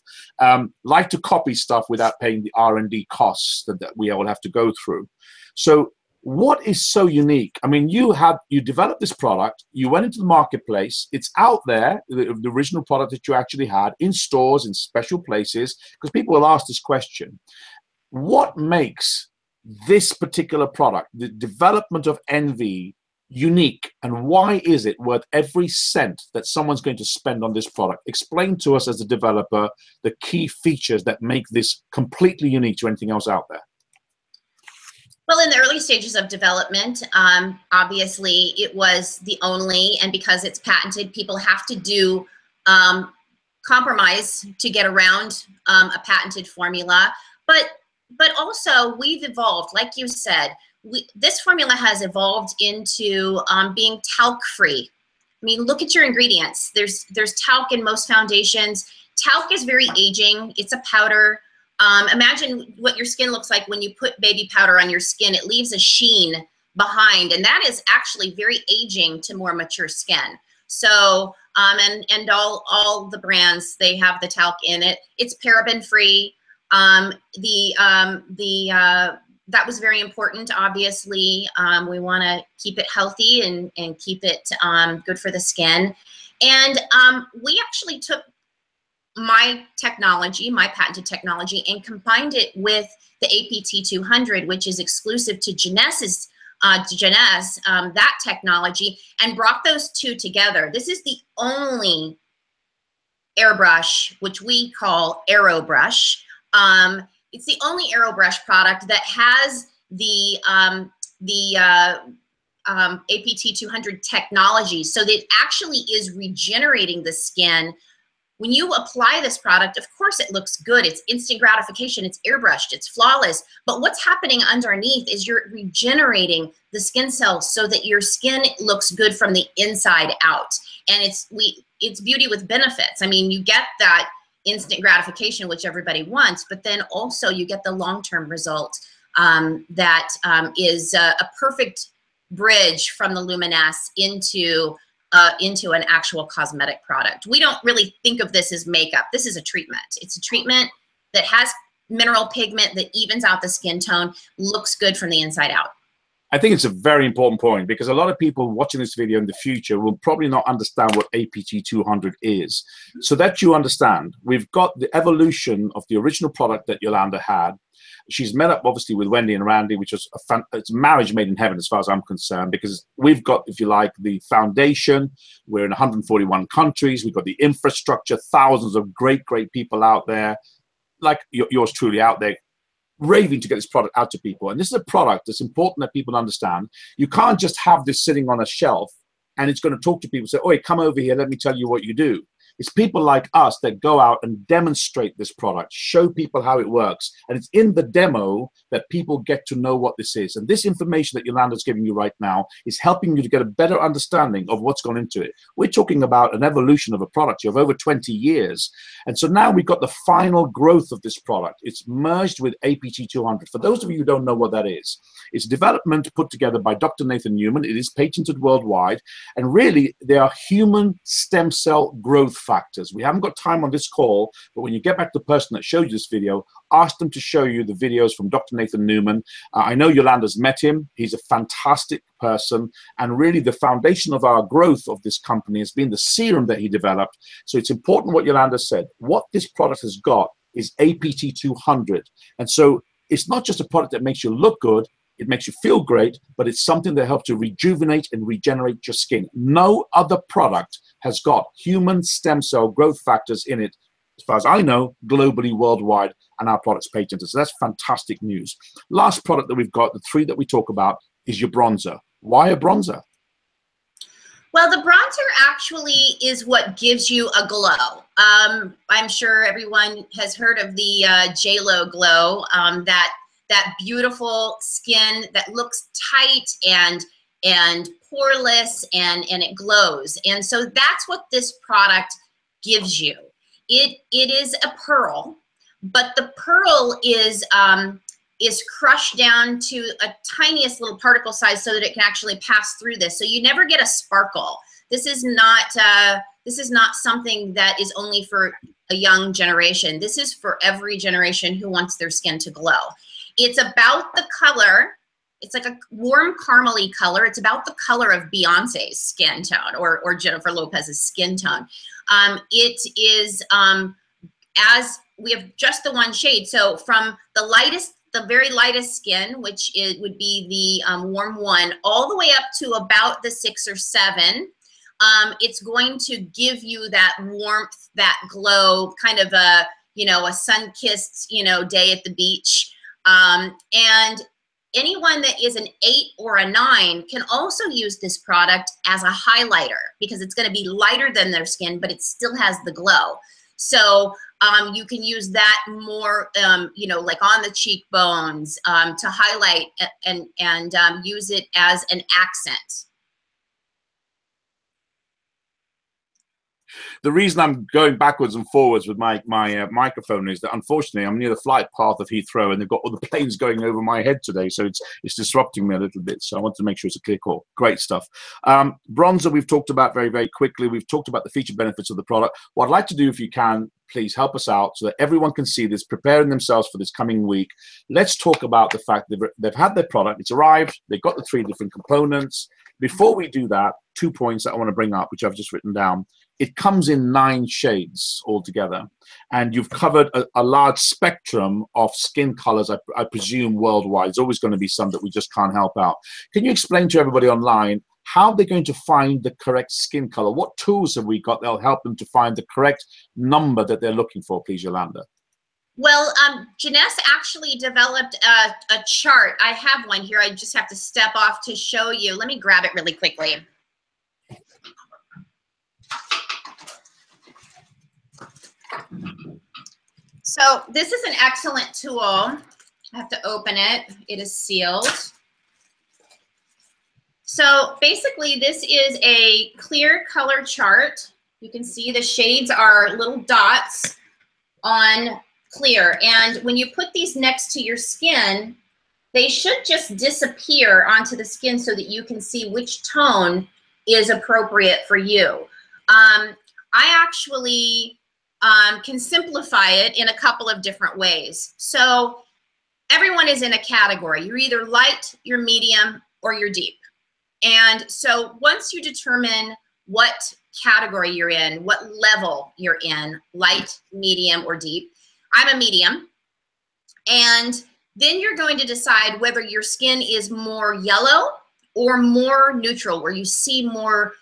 like to copy stuff without paying the R&D costs that we all have to go through. So what is so unique? I mean, you developed this product, you went into the marketplace, it's out there, the original product that you actually had, in stores, in special places, because people will ask this question. What makes this particular product, the development of Envy, unique, and why is it worth every cent that someone's going to spend on this product? Explain to us as a developer the key features that make this completely unique to anything else out there. Well, in the early stages of development, obviously it was the only, and because it's patented, people have to do compromise to get around a patented formula. But also we've evolved, like you said, this formula has evolved into being talc-free. I mean, look at your ingredients. There's talc in most foundations. Talc is very aging. It's a powder. Imagine what your skin looks like when you put baby powder on your skin. It leaves a sheen behind, and that is actually very aging to more mature skin. So, and all the brands, they have the talc in it. It's paraben free. That was very important, obviously. We want to keep it healthy and keep it good for the skin. And we actually took my technology, my patented technology, and combined it with the APT 200, which is exclusive to Jeunesse, that technology, and brought those two together. This is the only airbrush, which we call AeroBrush. It's the only AeroBrush product that has the APT 200 technology, so that it actually is regenerating the skin. When you apply this product, of course it looks good. It's instant gratification. It's airbrushed. It's flawless. But what's happening underneath is you're regenerating the skin cells so that your skin looks good from the inside out. And it's beauty with benefits. I mean, you get that instant gratification, which everybody wants, but then also you get the long-term result that is a perfect bridge from the Luminesce into an actual cosmetic product. We don't really think of this as makeup. This is a treatment. It's a treatment that has mineral pigment that evens out the skin tone, looks good from the inside out. I think it's a very important point, because a lot of people watching this video in the future will probably not understand what APT 200 is. So that you understand, we've got the evolution of the original product that Yolanda had. She's met up obviously with Wendy and Randy, which was it's marriage made in heaven as far as I'm concerned, because we've got, if you like, the foundation. We're in 141 countries. We've got the infrastructure, thousands of great people out there, like yours truly out there, raving to get this product out to people. And this is a product that's important that people understand. You can't just have this sitting on a shelf and it's going to talk to people, say, "Oh, come over here, let me tell you what you do." It's people like us that go out and demonstrate this product, show people how it works. And it's in the demo that people get to know what this is. And this information that Yolanda's giving you right now is helping you to get a better understanding of what's gone into it. We're talking about an evolution of a product of over 20 years. And so now we've got the final growth of this product. It's merged with APT 200. For those of you who don't know what that is, it's development put together by Dr. Nathan Newman. It is patented worldwide. And really, they are human stem cell growth factors. We haven't got time on this call, but when you get back to the person that showed you this video, ask them to show you the videos from Dr. Nathan Newman. I know Yolanda's met him. He's a fantastic person, and really the foundation of our growth of this company has been the serum that he developed. So it's important what Yolanda said. What this product has got is APT 200. And so it's not just a product that makes you look good, it makes you feel great, but it's something that helps to rejuvenate and regenerate your skin. No other product has got human stem cell growth factors in it, as far as I know, globally, worldwide, and our product's patented. So that's fantastic news. Last product that we've got, the three that we talk about, is your bronzer. Why a bronzer? Well, the bronzer actually is what gives you a glow. I'm sure everyone has heard of the J-Lo glow, that beautiful skin that looks tight and poreless and it glows. And so that's what this product gives you. It is a pearl, but the pearl is crushed down to a tiniest little particle size so that it can actually pass through this. So you never get a sparkle. This is not something that is only for a young generation. This is for every generation who wants their skin to glow. It's about the color. It's like a warm caramely color. It's about the color of Beyonce's skin tone or Jennifer Lopez's skin tone. It is, as we have just the one shade. So from the very lightest skin, which would be the warm one, all the way up to about the 6 or 7, it's going to give you that warmth, that glow, kind of a sun-kissed, day at the beach. And anyone that is an 8 or a 9 can also use this product as a highlighter, because it's going to be lighter than their skin, but it still has the glow. So you can use that more, like on the cheekbones to highlight and use it as an accent. The reason I'm going backwards and forwards with my microphone is that unfortunately I'm near the flight path of Heathrow, and they've got all the planes going over my head today, so it's disrupting me a little bit. So I want to make sure it's a clear call. Great stuff. Bronzer we've talked about very, very quickly. We've talked about the feature benefits of the product. What I'd like to do, if you can, please help us out so that everyone can see this, preparing themselves for this coming week. Let's talk about the fact that they've had their product, it's arrived, they've got the 3 different components. Before we do that, 2 points that I want to bring up, which I've just written down. It comes in 9 shades altogether, and you've covered a large spectrum of skin colors, I presume, worldwide. There's always going to be some that we just can't help out. Can you explain to everybody online how they're going to find the correct skin color? What tools have we got that'll help them to find the correct number that they're looking for, please, Yolanda? Well, Jeunesse actually developed a chart. I have one here. I just have to step off to show you. Let me grab it really quickly. So this is an excellent tool. I have to open it. It is sealed. So basically, this is a clear color chart. You can see the shades are little dots on clear. And when you put these next to your skin, they should just disappear onto the skin so that you can see which tone is appropriate for you. I actually can simplify it in a couple of different ways. So everyone is in a category. You're either light, you're medium, or you're deep. And so once you determine what category you're in, what level you're in, light, medium, or deep, I'm a medium. And then you're going to decide whether your skin is more yellow or more neutral, where you see more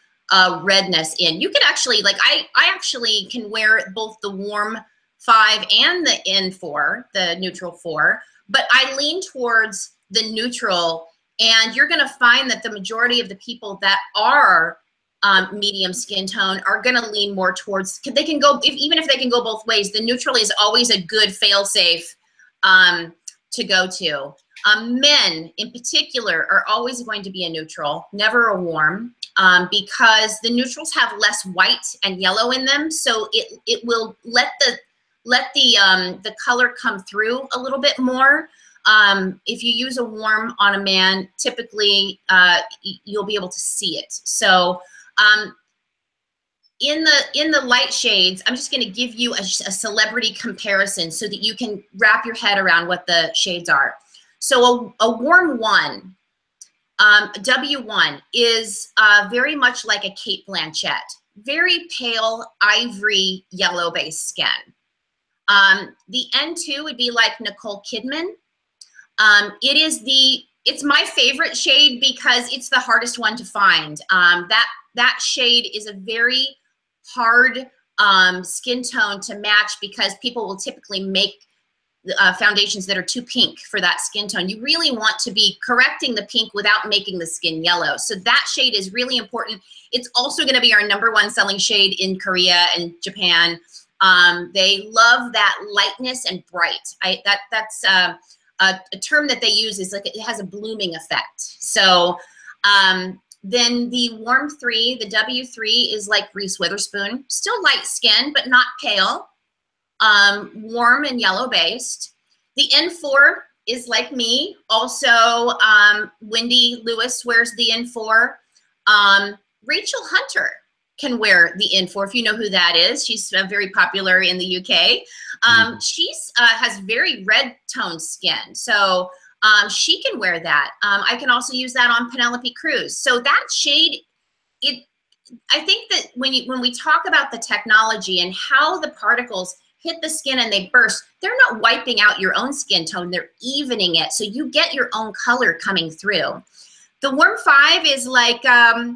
redness in. You can actually, like I actually can wear both the warm 5 and the N4, the neutral 4, but I lean towards the neutral, and you're gonna find that the majority of the people that are medium skin tone are gonna lean more towards, they can go, even if they can go both ways, the neutral is always a good fail-safe to go to. Men in particular are always going to be a neutral, never a warm, because the neutrals have less white and yellow in them, so it will let the color come through a little bit more. If you use a warm on a man, typically you'll be able to see it. So in the light shades, I'm just going to give you a celebrity comparison so that you can wrap your head around what the shades are. So a warm 1, W1, is very much like a Kate Blanchett, very pale ivory yellow based skin. The N2 would be like Nicole Kidman. It's my favorite shade because it's the hardest one to find. That shade is a very hard skin tone to match because people will typically make foundations that are too pink for that skin tone. You really want to be correcting the pink without making the skin yellow. So that shade is really important. It's also going to be our #1 selling shade in Korea and Japan. They love that lightness and bright. That's a term that they use is like it has a blooming effect. So then the warm 3, the W3, is like Reese Witherspoon, still light skin but not pale. Warm and yellow based. The N4 is like me. Also, Wendy Lewis wears the N4. Rachel Hunter can wear the N4, if you know who that is. She's very popular in the UK. She's has very red toned skin, so she can wear that. I can also use that on Penelope Cruz. So that shade, I think that when we talk about the technology and how the particles hit the skin and they burst, they're not wiping out your own skin tone, they're evening it, so you get your own color coming through. The warm 5 is like a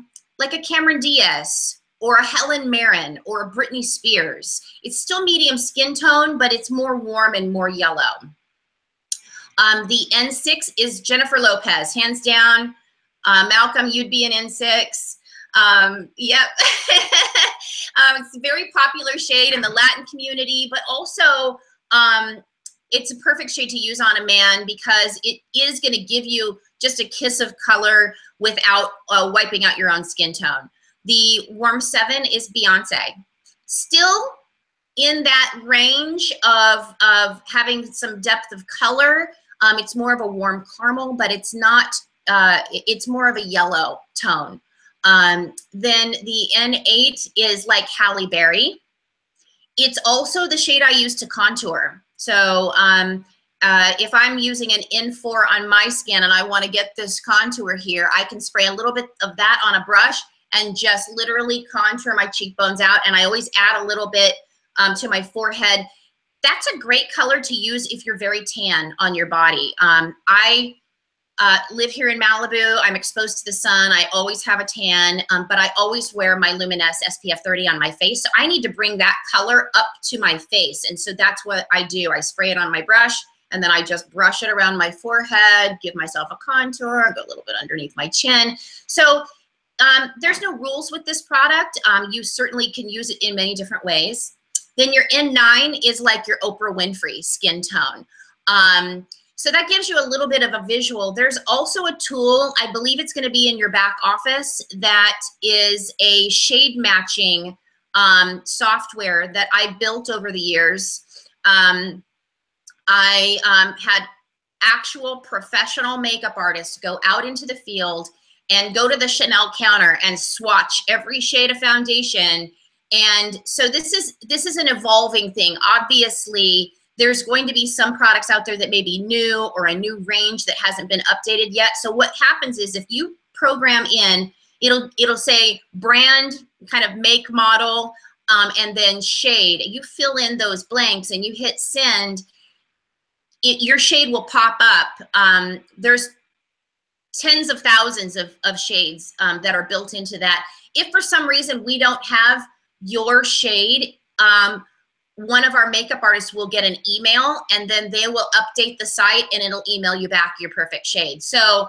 Cameron Diaz or a Helen Mirren or a Britney Spears. It's still medium skin tone, but it's more warm and more yellow. The N6 is Jennifer Lopez, hands down. Malcolm, you'd be an N6. Yep. It's a very popular shade in the Latin community, but also it's a perfect shade to use on a man because it is going to give you just a kiss of color without wiping out your own skin tone. The warm 7 is Beyonce. Still in that range of having some depth of color. It's more of a warm caramel, but it's not, it's more of a yellow tone. Then the N8 is like Halle Berry. It's also the shade I use to contour. So if I'm using an N4 on my skin and I want to get this contour here, I can spray a little bit of that on a brush and just literally contour my cheekbones out. And I always add a little bit to my forehead. That's a great color to use if you're very tan on your body. I live here in Malibu. I'm exposed to the sun. I always have a tan, but I always wear my Luminous SPF 30 on my face. So I need to bring that color up to my face. And so that's what I do. I spray it on my brush, and then I just brush it around my forehead, give myself a contour, go a little bit underneath my chin. So there's no rules with this product. You certainly can use it in many different ways. Then your N9 is like your Oprah Winfrey skin tone. So that gives you a little bit of a visual. There's also a tool, I believe it's gonna be in your back office, that is a shade matching software that I built over the years. I had actual professional makeup artists go out into the field and go to the Chanel counter and swatch every shade of foundation. And so this is an evolving thing. Obviously, there's going to be some products out there that may be new or a new range that hasn't been updated yet. So what happens is if you program in, it'll say brand, kind of make, model, and then shade. You fill in those blanks and you hit send, your shade will pop up. There's tens of thousands of shades that are built into that. If for some reason we don't have your shade, one of our makeup artists will get an email, and then they will update the site and it'll email you back your perfect shade. So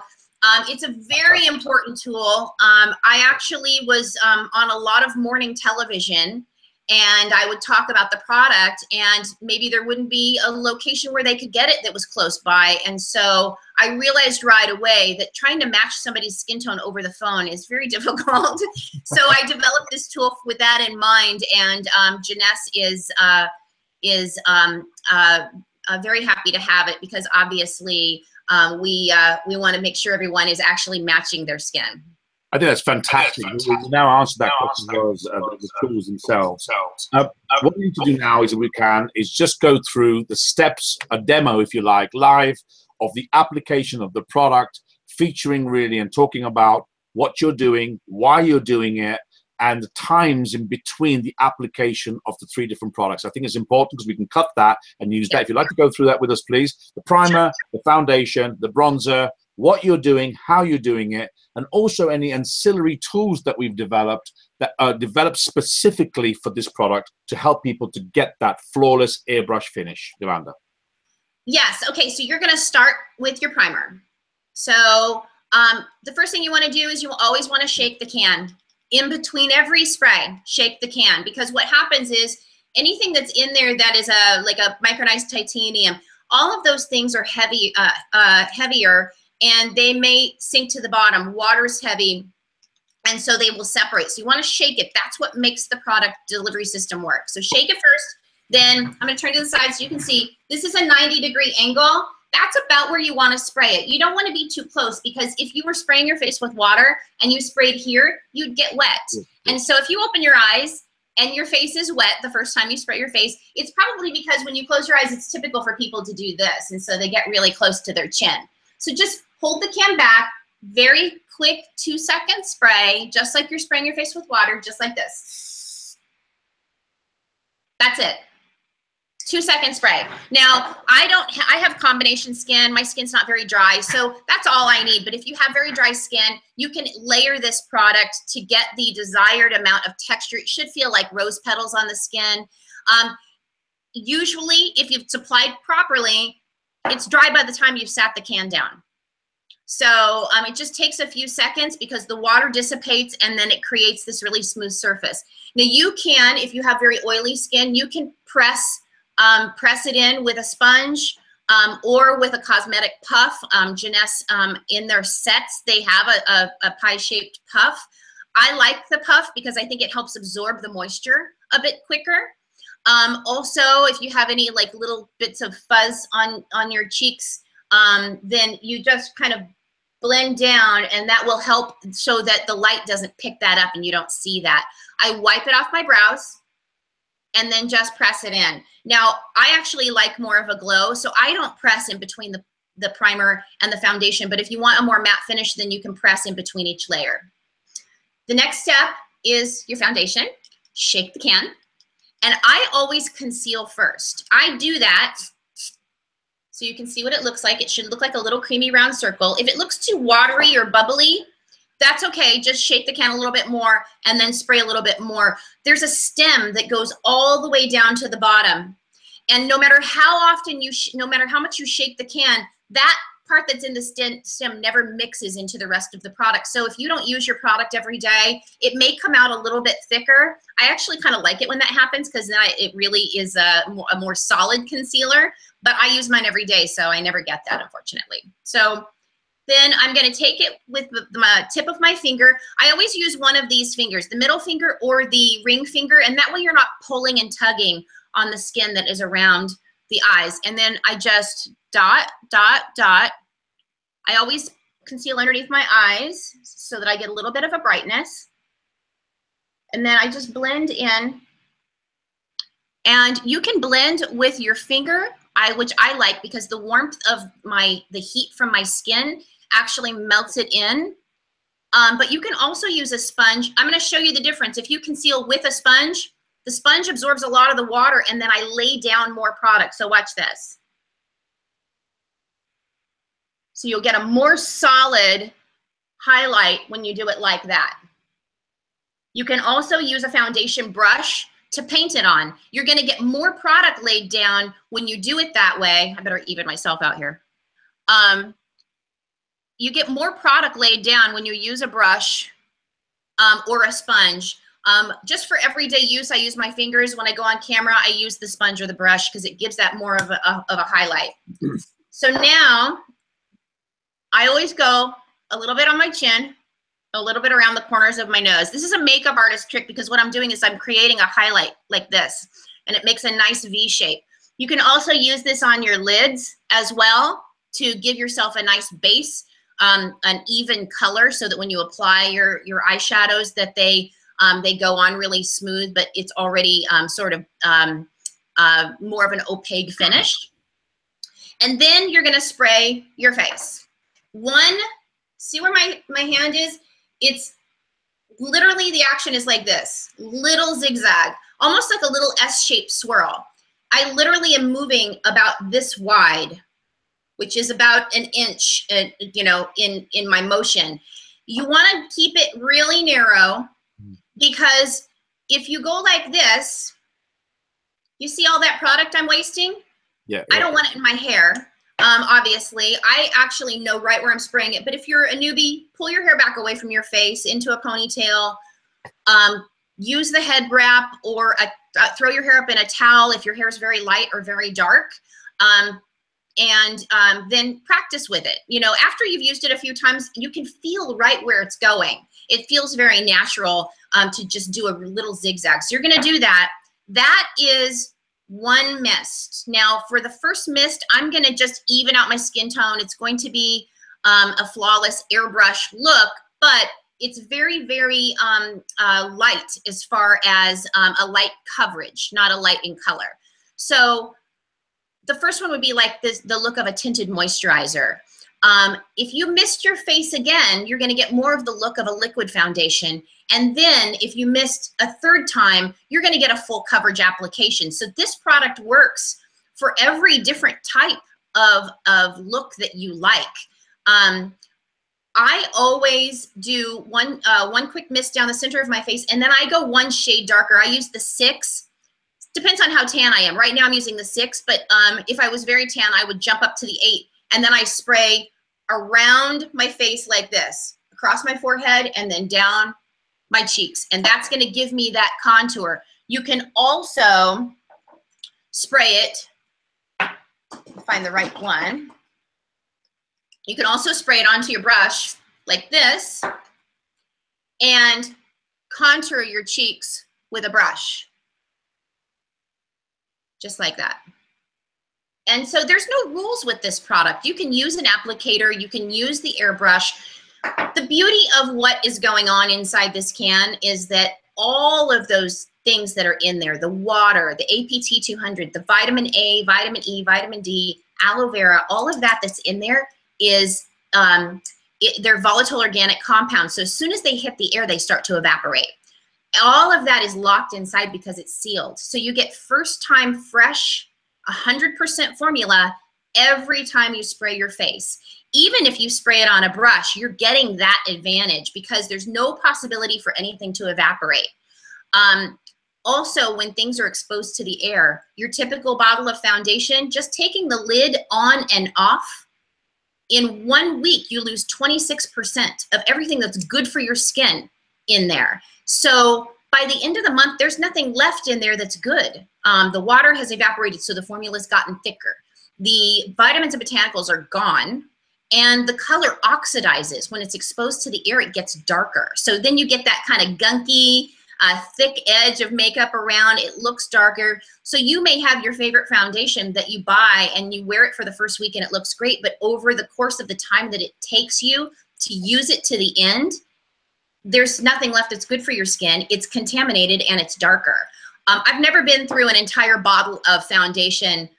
it's a very important tool. I actually was on a lot of morning television, and I would talk about the product, and maybe there wouldn't be a location where they could get it that was close by. And so I realized right away that trying to match somebody's skin tone over the phone is very difficult. So I developed this tool with that in mind, and Jeunesse is very happy to have it, because obviously we want to make sure everyone is actually matching their skin. I think that's fantastic. We now answer that question as well as the tools themselves. What we need to do now is, if we can, is just go through the steps, a demo, if you like, live, of the application of the product, featuring really and talking about what you're doing, why you're doing it, and the times in between the application of the 3 different products. I think it's important because we can cut that and use that. If you'd like to go through that with us, please. The primer, the foundation, the bronzer, what you're doing, how you're doing it, and also any ancillary tools that we've developed that are developed specifically for this product to help people to get that flawless airbrush finish. Yolanda. Yes, okay, so you're gonna start with your primer. So the first thing you wanna do is you always wanna shake the can. In between every spray, shake the can, because what happens is anything that's in there that is like a micronized titanium, all of those things are heavy, heavier, and they may sink to the bottom. Water's heavy, and so they will separate. So you want to shake it. That's what makes the product delivery system work. So shake it first. Then I'm going to turn to the side so you can see this is a 90-degree angle. That's about where you want to spray it. You don't want to be too close, because if you were spraying your face with water and you sprayed here, you'd get wet. And so if you open your eyes and your face is wet the first time you spray your face, it's probably because when you close your eyes, it's typical for people to do this. And so they get really close to their chin. So just hold the can back, very quick 2-second spray, just like you're spraying your face with water, just like this. That's it. 2-second spray. Now, I have combination skin. My skin's not very dry, so that's all I need. But if you have very dry skin, you can layer this product to get the desired amount of texture. It should feel like rose petals on the skin. Usually, if you've applied properly, it's dry by the time you've sat the can down. So it just takes a few seconds, because the water dissipates and then it creates this really smooth surface. Now you can, if you have very oily skin, you can press it in with a sponge or with a cosmetic puff. Jeunesse, in their sets, they have a pie-shaped puff. I like the puff because I think it helps absorb the moisture a bit quicker. Also, if you have any like little bits of fuzz on your cheeks, then you just kind of blend down, and that will help so that the light doesn't pick that up and you don't see that. I wipe it off my brows and then just press it in. Now, I actually like more of a glow, so I don't press in between the primer and the foundation, but if you want a more matte finish, then you can press in between each layer. The next step is your foundation. Shake the can. And I always conceal first. I do that so you can see what it looks like. It should look like a little creamy round circle. If it looks too watery or bubbly, that's okay. Just shake the can a little bit more and then spray a little bit more. There's a stem that goes all the way down to the bottom. And no matter how often no matter how much you shake the can, that part that's in the stem never mixes into the rest of the product. So if you don't use your product every day, it may come out a little bit thicker. I actually kind of like it when that happens because then it really is a more solid concealer, but I use mine every day, so I never get that, unfortunately. So then I'm gonna take it with the tip of my finger. I always use one of these fingers, the middle finger or the ring finger, and that way you're not pulling and tugging on the skin that is around the eyes. And then I just dot, dot, dot. I always conceal underneath my eyes so that I get a little bit of a brightness. And then I just blend in. And you can blend with your finger, which I like because the warmth of the heat from my skin actually melts it in. But you can also use a sponge. I'm going to show you the difference. If you conceal with a sponge, the sponge absorbs a lot of the water, and then I lay down more product. So watch this. So you'll get a more solid highlight when you do it like that. You can also use a foundation brush to paint it on. You're gonna get more product laid down when you do it that way. I better even myself out here. You get more product laid down when you use a brush or a sponge. Just for everyday use, I use my fingers. When I go on camera, I use the sponge or the brush because it gives that more of a highlight. So now, I always go a little bit on my chin, a little bit around the corners of my nose. This is a makeup artist trick because what I'm doing is I'm creating a highlight like this, and it makes a nice V shape. You can also use this on your lids as well to give yourself a nice base, an even color so that when you apply your eyeshadows that they go on really smooth, but it's already sort of more of an opaque finish. And then you're gonna spray your face. See where my hand is? It's literally, the action is like this, little zigzag, almost like a little S-shaped swirl. I literally am moving about this wide, which is about an inch, you know, in my motion. You wanna keep it really narrow because if you go like this, you see all that product I'm wasting? Yeah. I don't want it in my hair. Obviously, I actually know right where I'm spraying it, but if you're a newbie, pull your hair back away from your face into a ponytail, use the head wrap or throw your hair up in a towel if your hair is very light or very dark, and then practice with it. You know, after you've used it a few times, you can feel right where it's going. It feels very natural to just do a little zigzag. So you're gonna do that. That is one mist. Now for the first mist, I'm gonna just even out my skin tone. It's going to be a flawless airbrush look, but it's very, very light as far as a light coverage, not a light in color. So the first one would be like this, the look of a tinted moisturizer. If you mist your face again, you're gonna get more of the look of a liquid foundation. And then if you mist a third time, you're gonna get a full coverage application. So this product works for every different type of look that you like. I always do one quick mist down the center of my face, and then I go one shade darker. I use the 6. Depends on how tan I am. Right now I'm using the 6, but if I was very tan, I would jump up to the 8, and then I spray around my face like this, across my forehead, and then down my cheeks, and that's going to give me that contour. You can also spray it, find the right one. You can also spray it onto your brush like this, and contour your cheeks with a brush, just like that. And so there's no rules with this product. You can use an applicator, you can use the airbrush. The beauty of what is going on inside this can is that all of those things that are in there, the water, the APT 200, the vitamin A, vitamin E, vitamin D, aloe vera, all of that that's in there is, they're volatile organic compounds. So as soon as they hit the air, they start to evaporate. All of that is locked inside because it's sealed. So you get first time fresh, 100% formula every time you spray your face. Even if you spray it on a brush, you're getting that advantage because there's no possibility for anything to evaporate. Also, when things are exposed to the air, your typical bottle of foundation, just taking the lid on and off, in 1 week, you lose 26% of everything that's good for your skin in there. So by the end of the month, there's nothing left in there that's good. The water has evaporated, so the formula's gotten thicker. The vitamins and botanicals are gone, and the color oxidizes. When it's exposed to the air, it gets darker. So then you get that kind of gunky, thick edge of makeup around. It looks darker. So you may have your favorite foundation that you buy and you wear it for the first week and it looks great, but over the course of the time that it takes you to use it to the end, there's nothing left that's good for your skin. It's contaminated and it's darker. I've never been through an entire bottle of foundation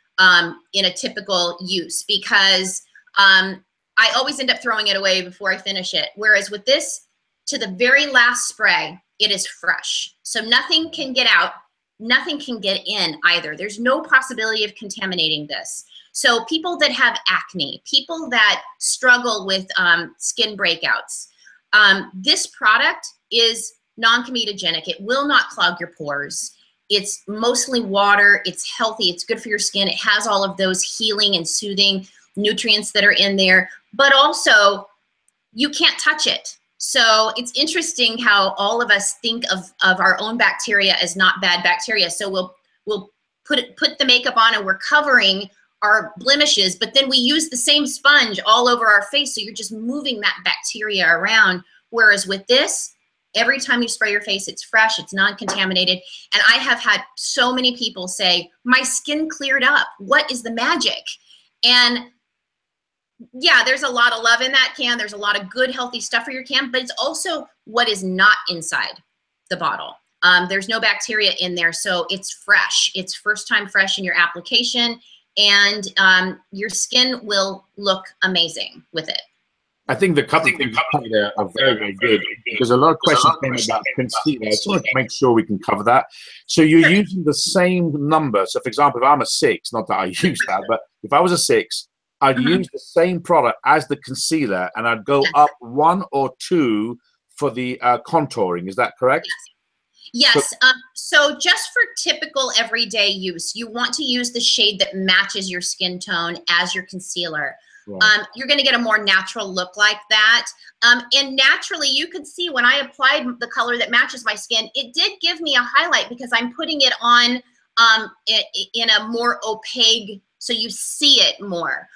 in a typical use because I always end up throwing it away before I finish it. Whereas with this, to the very last spray, it is fresh. So nothing can get out, nothing can get in either. There's no possibility of contaminating this. So people that have acne, people that struggle with skin breakouts, this product is non-comedogenic. It will not clog your pores. It's mostly water. It's healthy. It's good for your skin. It has all of those healing and soothing nutrients that are in there, but also you can't touch it. So it's interesting how all of us think of our own bacteria as not bad bacteria. So we'll put the makeup on and we're covering our blemishes, but then we use the same sponge all over our face. So you're just moving that bacteria around. Whereas with this, every time you spray your face, it's fresh, it's non-contaminated. And I have had so many people say, my skin cleared up. What is the magic? And yeah, there's a lot of love in that can. There's a lot of good, healthy stuff for your can, but it's also what is not inside the bottle. There's no bacteria in there, so it's fresh. It's first time fresh in your application, and your skin will look amazing with it. I think the couple of things there are very, very good because a lot of questions came about concealer. I just want to make sure we can cover that. So you're using the same number. So, for example, if I'm a 6, not that I use that, but if I was a 6, I'd use the same product as the concealer and I'd go up 1 or 2 for the contouring. Is that correct? Yes. So just for typical everyday use, you want to use the shade that matches your skin tone as your concealer. Right. You're going to get a more natural look like that. And naturally, you can see when I applied the color that matches my skin, it did give me a highlight because I'm putting it on in a more opaque, so you see it more.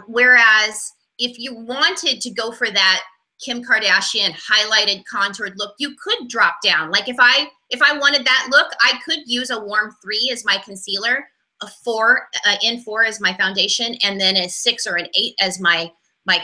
Whereas if you wanted to go for that Kim Kardashian highlighted contoured look, you could drop down. Like if I wanted that look, I could use a warm 3 as my concealer, a 4 N4 as my foundation, and then a 6 or an 8 as my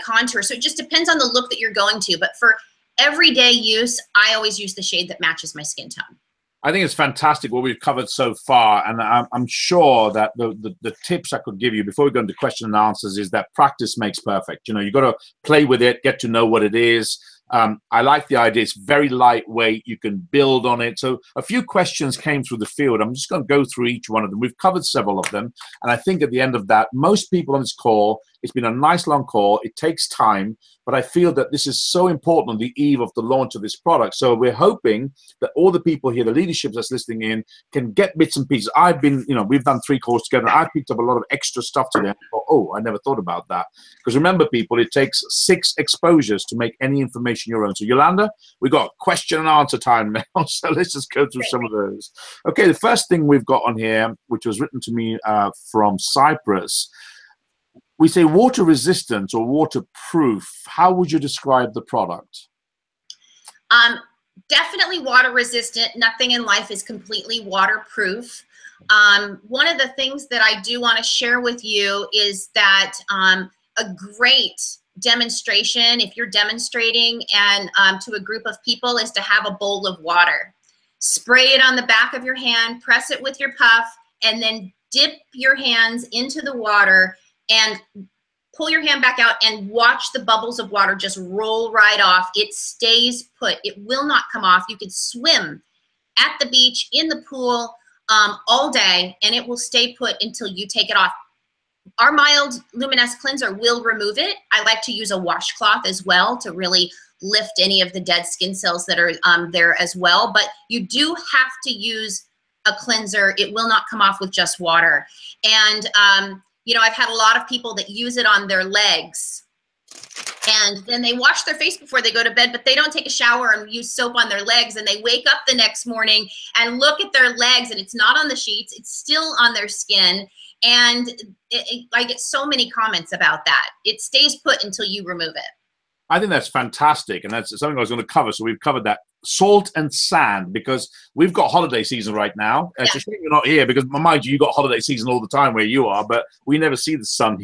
contour. So it just depends on the look that you're going to. But for everyday use, I always use the shade that matches my skin tone. I think it's fantastic what we've covered so far, and I'm sure that the tips I could give you before we go into question and answers is that practice makes perfect. You know, you got to play with it, get to know what it is. I like the idea. It's very lightweight. You can build on it. So a few questions came through the field. I'm just going to go through each one of them. We've covered several of them, and I think at the end of that, most people on this call, it's been a nice long call. It takes time, but I feel that this is so important on the eve of the launch of this product. So we're hoping that all the people here, the leadership that's listening in, can get bits and pieces. I've been, you know, we've done 3 calls together. I picked up a lot of extra stuff today. I thought, oh, I never thought about that. Because remember, people, it takes 6 exposures to make any information your own. So Yolanda, we've got question and answer time now. So let's just go through some of those. Okay, the first thing we've got on here, which was written to me from Cyprus, we say water resistant or waterproof. How would you describe the product? Definitely water resistant. Nothing in life is completely waterproof. One of the things that I do want to share with you is that a great demonstration, if you're demonstrating and to a group of people, is to have a bowl of water. Spray it on the back of your hand, press it with your puff, and then dip your hands into the water and pull your hand back out and watch the bubbles of water just roll right off. It stays put. It will not come off. You could swim at the beach, in the pool, all day, and it will stay put until you take it off. Our mild luminous cleanser will remove it. I like to use a washcloth as well to really lift any of the dead skin cells that are there as well. But you do have to use a cleanser. It will not come off with just water. And you know, I've had a lot of people that use it on their legs, and then they wash their face before they go to bed, but they don't take a shower and use soap on their legs, and they wake up the next morning and look at their legs, and it's not on the sheets, it's still on their skin. And I get so many comments about that. It stays put until you remove it. I think that's fantastic, and that's something I was going to cover. So we've covered that. Salt and sand, because we've got holiday season right now. It's a shame you're not here, because mind you, got holiday season all the time where you are, but we never see the sun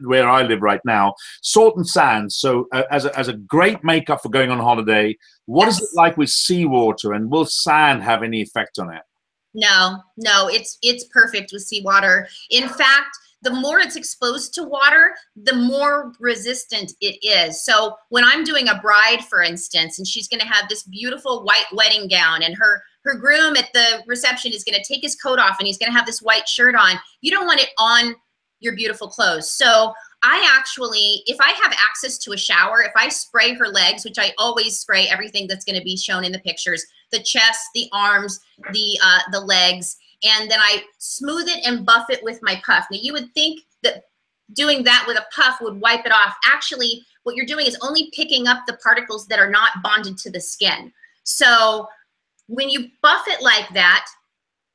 where I live right now. Salt and sand. So as a great makeup for going on holiday, what is it like with seawater, and will sand have any effect on it? No, it's perfect with seawater. In fact, the more it's exposed to water, the more resistant it is. So when I'm doing a bride, for instance, and she's going to have this beautiful white wedding gown, and her groom at the reception is going to take his coat off and he's going to have this white shirt on, you don't want it on your beautiful clothes. So I actually, if I have access to a shower, if I spray her legs, which I always spray everything that's going to be shown in the pictures, the chest, the arms, the legs, and then I smooth it and buff it with my puff. Now, you would think that doing that with a puff would wipe it off. Actually, what you're doing is only picking up the particles that are not bonded to the skin. So when you buff it like that,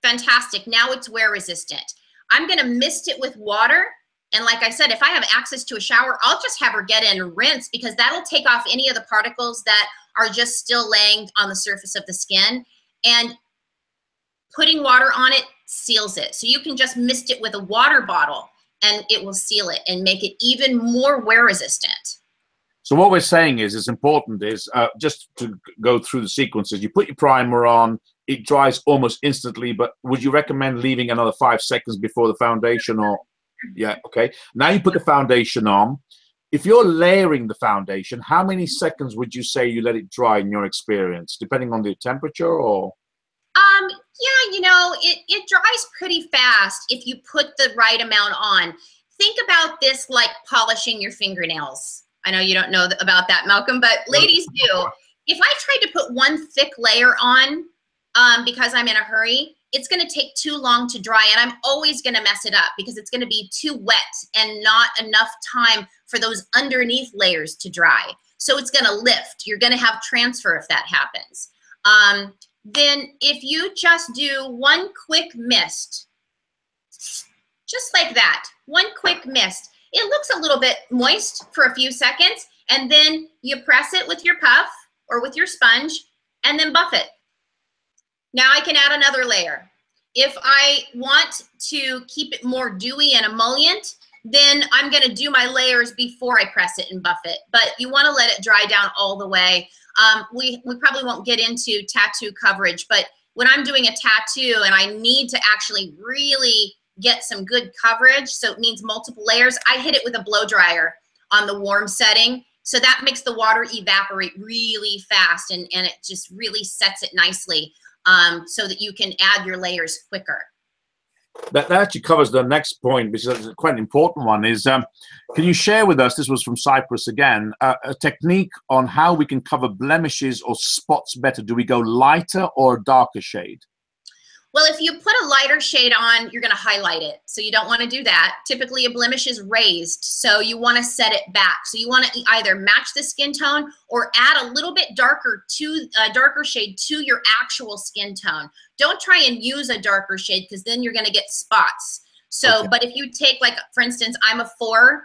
fantastic. Now it's wear resistant. I'm going to mist it with water. And like I said, if I have access to a shower, I'll just have her get in and rinse, because that'll take off any of the particles that are just still laying on the surface of the skin. And putting water on it seals it. So you can just mist it with a water bottle and it will seal it and make it even more wear resistant. So what we're saying is, it's important is just to go through the sequences. You put your primer on, it dries almost instantly, but would you recommend leaving another 5 seconds before the foundation? Or yeah, okay. Now you put the foundation on. If you're layering the foundation, how many seconds would you say you let it dry in your experience, depending on the temperature? Or yeah, you know, it dries pretty fast if you put the right amount on. Think about this like polishing your fingernails. I know you don't know about that, Malcolm, but ladies do. If I tried to put one thick layer on because I'm in a hurry, it's going to take too long to dry, and I'm always going to mess it up because it's going to be too wet and not enough time for those underneath layers to dry. So it's going to lift. You're going to have transfer if that happens. Then if you just do one quick mist, just like that, one quick mist, it looks a little bit moist for a few seconds, and then you press it with your puff or with your sponge and then buff it. Now I can add another layer. If I want to keep it more dewy and emollient, then I'm going to do my layers before I press it and buff it. But you want to let it dry down all the way. We probably won't get into tattoo coverage, but when I'm doing a tattoo and I need to actually really get some good coverage, so it needs multiple layers, I hit it with a blow dryer on the warm setting. So that makes the water evaporate really fast, and it just really sets it nicely so that you can add your layers quicker. That actually covers the next point, which is quite an important one, is can you share with us, this was from Cyprus again, a technique on how we can cover blemishes or spots better? Do we go lighter or a darker shade? Well, if you put a lighter shade on, you're going to highlight it. So you don't want to do that. Typically, a blemish is raised, so you want to set it back. So you want to either match the skin tone or add a little bit darker shade to your actual skin tone. Don't try and use a darker shade, because then you're going to get spots. So, okay. But if you take, like, for instance, I'm a 4.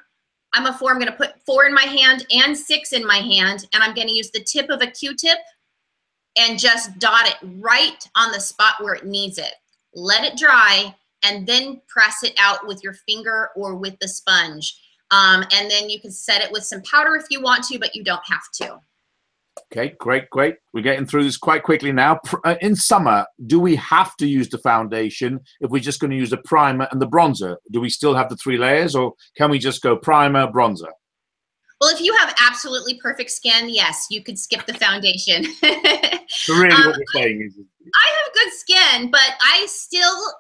I'm going to put 4 in my hand and 6 in my hand, and I'm going to use the tip of a Q-tip and just dot it right on the spot where it needs it. Let it dry, and then press it out with your finger or with the sponge. And then you can set it with some powder if you want to, but you don't have to. Okay, great, great. We're getting through this quite quickly now. In summer, do we have to use the foundation if we're just going to use the primer and the bronzer? Do we still have the 3 layers, or can we just go primer, bronzer? Well, if you have absolutely perfect skin, yes, you could skip the foundation. So really what you're saying is... I have good skin, but I still,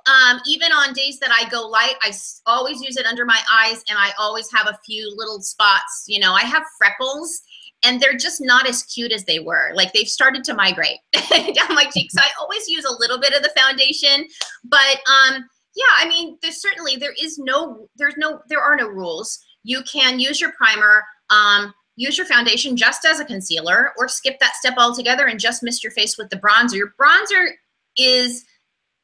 even on days that I go light, I always use it under my eyes, and I always have a few little spots. You know, I have freckles, and they're just not as cute as they were. Like, they've started to migrate down my cheeks. I always use a little bit of the foundation, but yeah, I mean, there are no rules. You can use your primer, use your foundation just as a concealer, or skip that step altogether and just mist your face with the bronzer. Your bronzer is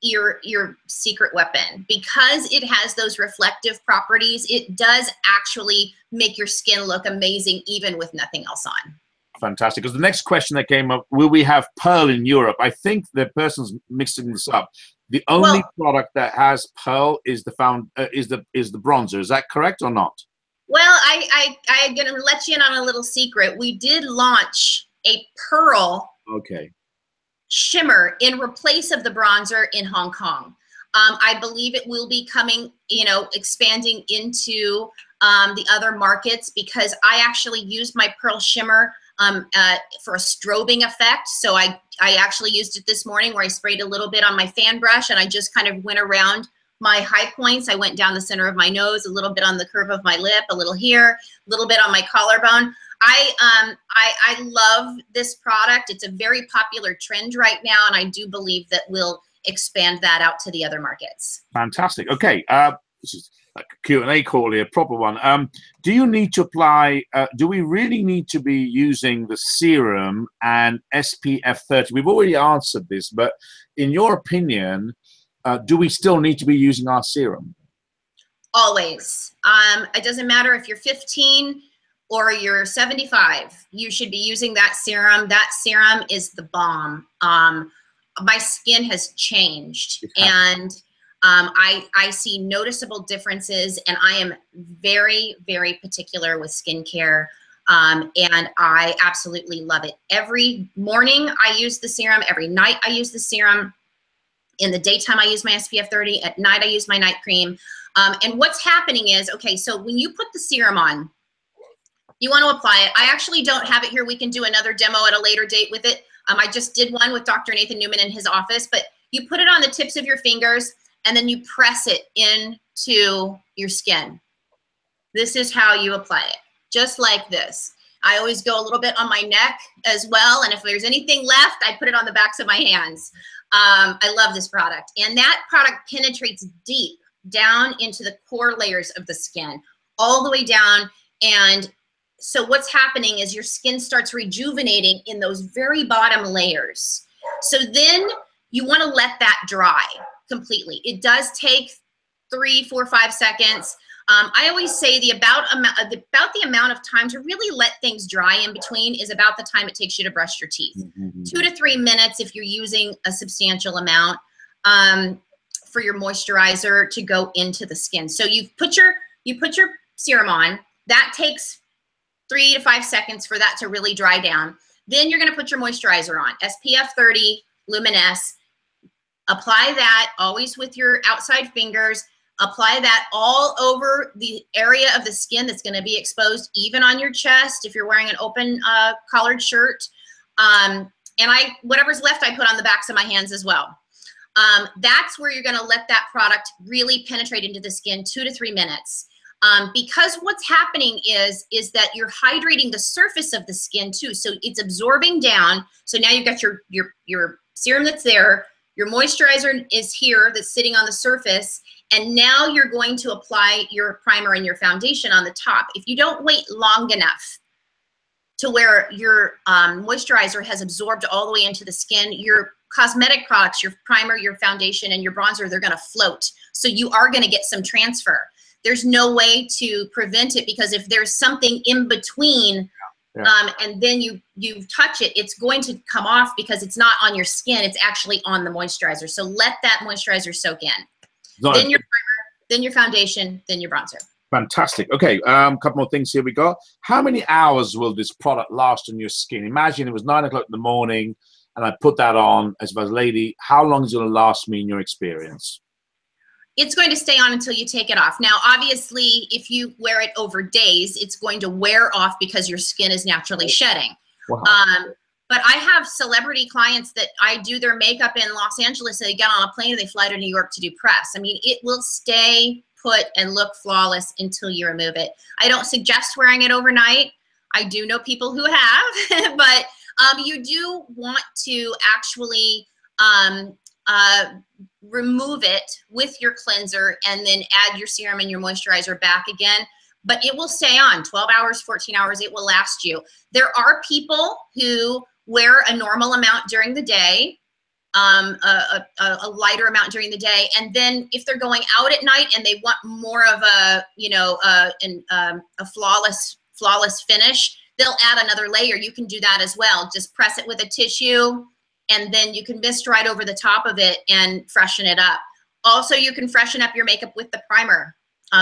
your secret weapon because it has those reflective properties. It does actually make your skin look amazing even with nothing else on. Fantastic. Because the next question that came up, will we have pearl in Europe? I think the person's mixing this up. The only product that has pearl is the bronzer. Is that correct or not? Well, I'm going to let you in on a little secret. We did launch a pearl shimmer in replace of the bronzer in Hong Kong. I believe it will be coming, you know, expanding into the other markets, because I actually used my pearl shimmer for a strobing effect. So I actually used it this morning, where I sprayed a little bit on my fan brush, and I just kind of went around my high points. I went down the center of my nose, a little bit on the curve of my lip, a little here, a little bit on my collarbone. I love this product. It's a very popular trend right now, and I do believe that we'll expand that out to the other markets. Fantastic. Okay, this is like a Q&A call here, proper one. Do you need to apply, do we really need to be using the serum and SPF 30? We've already answered this, but in your opinion, do we still need to be using our serum? Always. It doesn't matter if you're 15 or you're 75, you should be using that serum. That serum is the bomb. My skin has changed, and I see noticeable differences, and I am very, very particular with skincare, and I absolutely love it. Every morning I use the serum. Every night I use the serum. In the daytime, I use my SPF 30. At night, I use my night cream. And what's happening is, okay, so when you put the serum on, you want to apply it. I actually don't have it here. We can do another demo at a later date with it. I just did one with Dr. Nathan Newman in his office, but you put it on the tips of your fingers, and then you press it into your skin. This is how you apply it, just like this. I always go a little bit on my neck as well, and if there's anything left, I put it on the backs of my hands. I love this product, and that product penetrates deep down into the core layers of the skin, all the way down. And so what's happening is your skin starts rejuvenating in those very bottom layers. So then you want to let that dry completely. It does take 3, 4, 5 seconds. I always say about the amount of time to really let things dry in between is about the time it takes you to brush your teeth. 2 to 3 minutes if you're using a substantial amount for your moisturizer to go into the skin. So you put your serum on. That takes 3 to 5 seconds for that to really dry down. Then you're going to put your moisturizer on, SPF 30 Luminous. Apply that always with your outside fingers. Apply that all over the area of the skin that's going to be exposed, even on your chest if you're wearing an open collared shirt. And whatever's left, I put on the backs of my hands as well. That's where you're going to let that product really penetrate into the skin, 2 to 3 minutes. Because what's happening is that you're hydrating the surface of the skin too. So it's absorbing down. So now you've got your serum that's there. Your moisturizer is here that's sitting on the surface. And now you're going to apply your primer and your foundation on the top. If you don't wait long enough to where your moisturizer has absorbed all the way into the skin, your cosmetic products, your primer, your foundation, and your bronzer, they're going to float. So you are going to get some transfer. There's no way to prevent it, because if there's something in between and then you touch it, it's going to come off because it's not on your skin, it's actually on the moisturizer. So let that moisturizer soak in. Then your primer, then your foundation, then your bronzer. Fantastic. Okay, a couple more things here we got. How many hours will this product last on your skin? Imagine it was 9 o'clock in the morning and I put that on as a lady. How long is it going to last me in your experience? It's going to stay on until you take it off. Now, obviously, if you wear it over days, it's going to wear off because your skin is naturally shedding. Wow. But I have celebrity clients that I do their makeup in Los Angeles, and they get on a plane and they fly to New York to do press. I mean, it will stay put and look flawless until you remove it. I don't suggest wearing it overnight. I do know people who have, but you do want to actually remove it with your cleanser and then add your serum and your moisturizer back again. But it will stay on 12 hours, 14 hours. It will last you. There are people who wear a normal amount during the day, a lighter amount during the day, and then if they're going out at night and they want more of a, you know, a flawless finish, they'll add another layer. You can do that as well. Just press it with a tissue, and then you can mist right over the top of it and freshen it up. Also, you can freshen up your makeup with the primer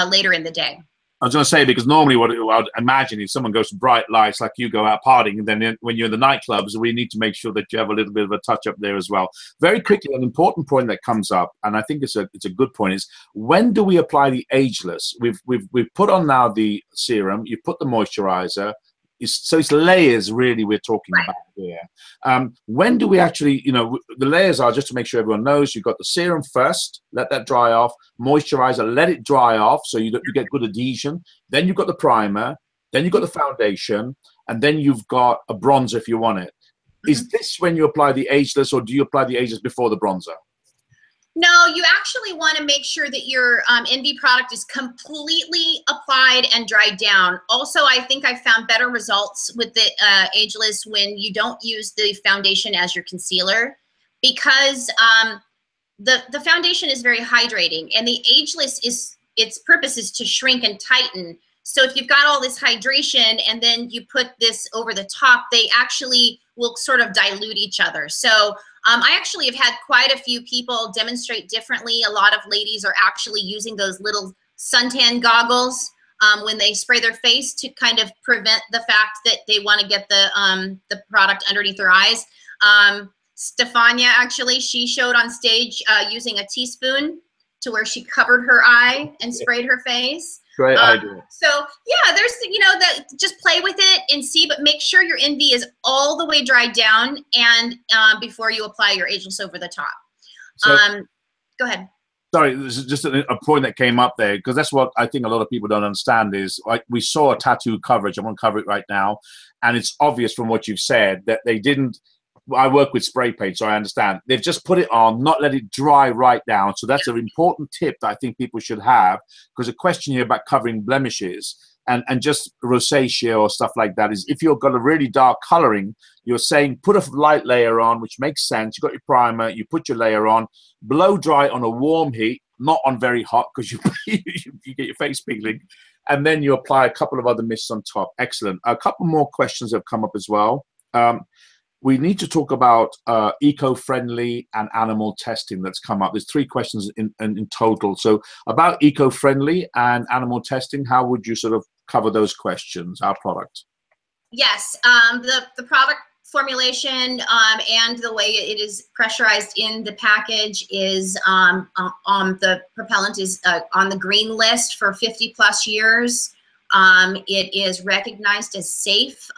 later in the day. I was going to say, because normally what I'd imagine is someone goes to bright lights, like you go out partying, and then when you're in the nightclubs, we need to make sure that you have a little bit of a touch up there as well. Very quickly, an important point that comes up, and I think it's a good point, is when do we apply the ageless? We've put on now the serum, you put the moisturizer, so it's layers really we're talking about here. When do we actually, you know, the layers are, just to make sure everyone knows, you've got the serum first, let that dry off, moisturizer, let it dry off so you get good adhesion, then you've got the primer, then you've got the foundation, and then you've got a bronzer if you want it. Is this when you apply the ageless, or do you apply the ageless before the bronzer? No, you actually want to make sure that your NV product is completely applied and dried down. Also, I think I found better results with the ageless when you don't use the foundation as your concealer, because the foundation is very hydrating, and the ageless its purpose is to shrink and tighten. So if you've got all this hydration and then you put this over the top, they actually will sort of dilute each other. So I actually have had quite a few people demonstrate differently. A lot of ladies are actually using those little suntan goggles when they spray their face to kind of prevent the fact that they want to get the product underneath their eyes. Stefania, actually, she showed on stage using a teaspoon to where she covered her eye and sprayed her face. Great idea. So yeah, there's, you know, that just play with it and see, but make sure your NV is all the way dried down and before you apply your ageless over the top. So, go ahead. Sorry, this is just a point that came up there, because that's what I think a lot of people don't understand is, like, we saw a tattoo coverage. I'm going to cover it right now. And it's obvious from what you've said that they didn't. I work with spray paint, so I understand. They've just put it on, not let it dry right down. So that's an important tip that I think people should have, because a question here about covering blemishes and just rosacea or stuff like that is, if you've got a really dark coloring, you're saying put a light layer on, which makes sense. You've got your primer, you put your layer on, blow dry on a warm heat, not on very hot, because you get your face peeling, and then you apply a couple of other mists on top. Excellent. A couple more questions have come up as well. We need to talk about eco-friendly and animal testing that's come up. There's 3 questions in total. So about eco-friendly and animal testing, how would you sort of cover those questions, our product? Yes, the product formulation and the way it is pressurized in the package is the propellant is on the green list for 50+ years. It is recognized as safe.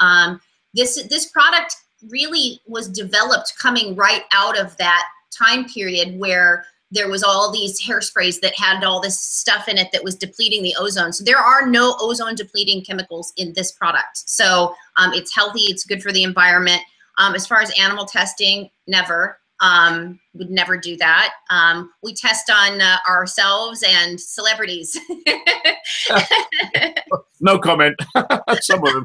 This product really was developed coming right out of that time period where there was all these hairsprays that had all this stuff in it that was depleting the ozone. So there are no ozone depleting chemicals in this product. So it's healthy, it's good for the environment. As far as animal testing, never. Would never do that. We test on ourselves and celebrities. No comment. Some of them.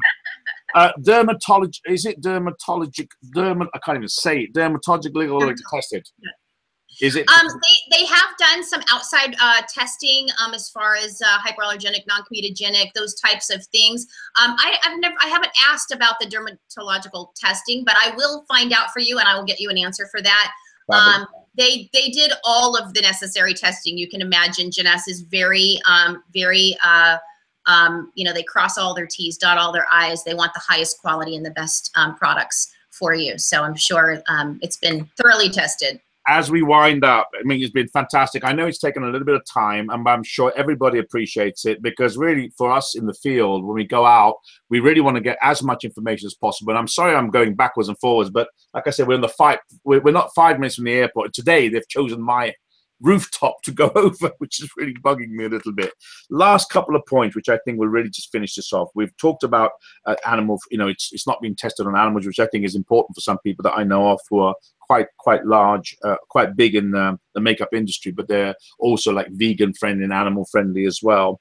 Dermatology, is it dermatologic? I can't even say it. Dermatologically tested. Is it? They have done some outside testing as far as hypoallergenic, non-comedogenic, those types of things. I haven't asked about the dermatological testing, but I will find out for you, and I will get you an answer for that. They did all of the necessary testing. You can imagine Jeunesse is very you know, they cross all their T's, dot all their I's. They want the highest quality and the best products for you. So I'm sure it's been thoroughly tested. As we wind up, I mean, it's been fantastic. I know it's taken a little bit of time, and I'm sure everybody appreciates it, because really for us in the field, when we go out, we really want to get as much information as possible. And I'm sorry I'm going backwards and forwards, but like I said, we're not 5 minutes from the airport. Today, they've chosen my rooftop to go over, which is really bugging me a little bit. Last couple of points, which I think will really just finish this off. We've talked about animal, you know, it's not been tested on animals, which I think is important for some people that I know of who are quite large, quite big in the makeup industry, but they're also like vegan friendly and animal friendly as well.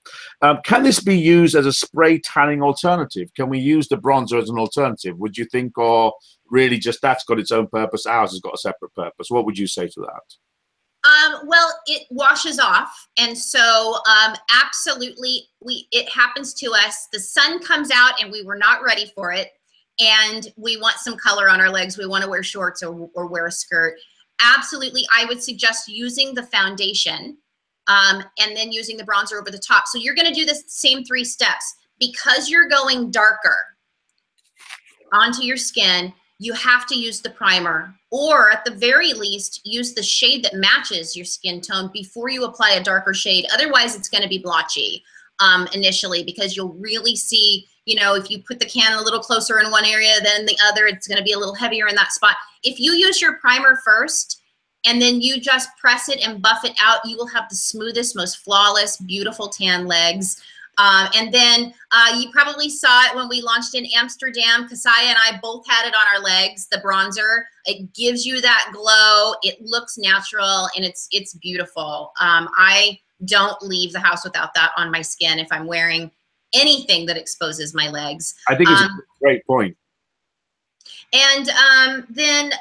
Can this be used as a spray tanning alternative? Can we use the bronzer as an alternative, would you think, or really just that's got its own purpose, ours has got a separate purpose? What would you say to that? Well, it washes off, and so absolutely, it happens to us. The sun comes out, and we were not ready for it, and we want some color on our legs. We want to wear shorts or wear a skirt. Absolutely, I would suggest using the foundation and then using the bronzer over the top. So you're going to do the same 3 steps. Because you're going darker onto your skin, you have to use the primer, or at the very least, use the shade that matches your skin tone before you apply a darker shade. Otherwise, it's going to be blotchy initially, because you'll really see, you know, if you put the can a little closer in one area than the other, it's going to be a little heavier in that spot. If you use your primer first, and then you just press it and buff it out, you will have the smoothest, most flawless, beautiful tan legs. And then you probably saw it when we launched in Amsterdam. Kasaya and I both had it on our legs, the bronzer. It gives you that glow. It looks natural, and it's beautiful. I don't leave the house without that on my skin if I'm wearing anything that exposes my legs. I think it's a great point. And then,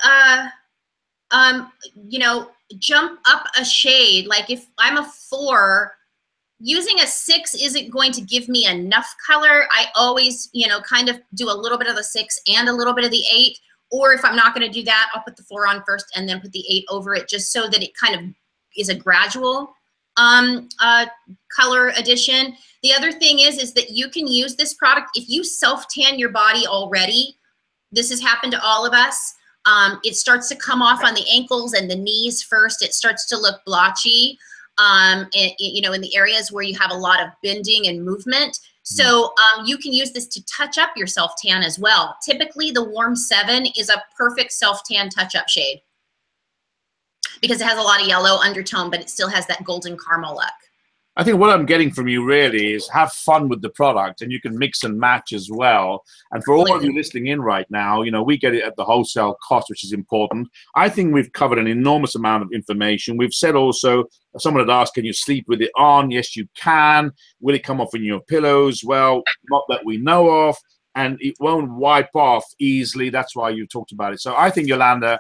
you know, jump up a shade. Like if I'm a 4, using a 6 isn't going to give me enough color. I always, you know, kind of do a little bit of the 6 and a little bit of the 8. Or if I'm not going to do that, I'll put the 4 on first and then put the 8 over it, just so that it kind of is a gradual color addition. The other thing is that you can use this product if you self-tan your body already. This has happened to all of us. It starts to come off on the ankles and the knees first. It starts to look blotchy. You know, in the areas where you have a lot of bending and movement. So you can use this to touch up your self-tan as well. Typically, the warm 7 is a perfect self-tan touch-up shade because it has a lot of yellow undertone, but it still has that golden caramel look. I think what I'm getting from you really is have fun with the product, and you can mix and match as well. And for all of you listening in right now, you know, we get it at the wholesale cost, which is important. I think we've covered an enormous amount of information. We've said also, someone had asked, can you sleep with it on? Yes, you can. Will it come off in your pillows? Well, not that we know of. And it won't wipe off easily. That's why you talked about it. So I think, Yolanda,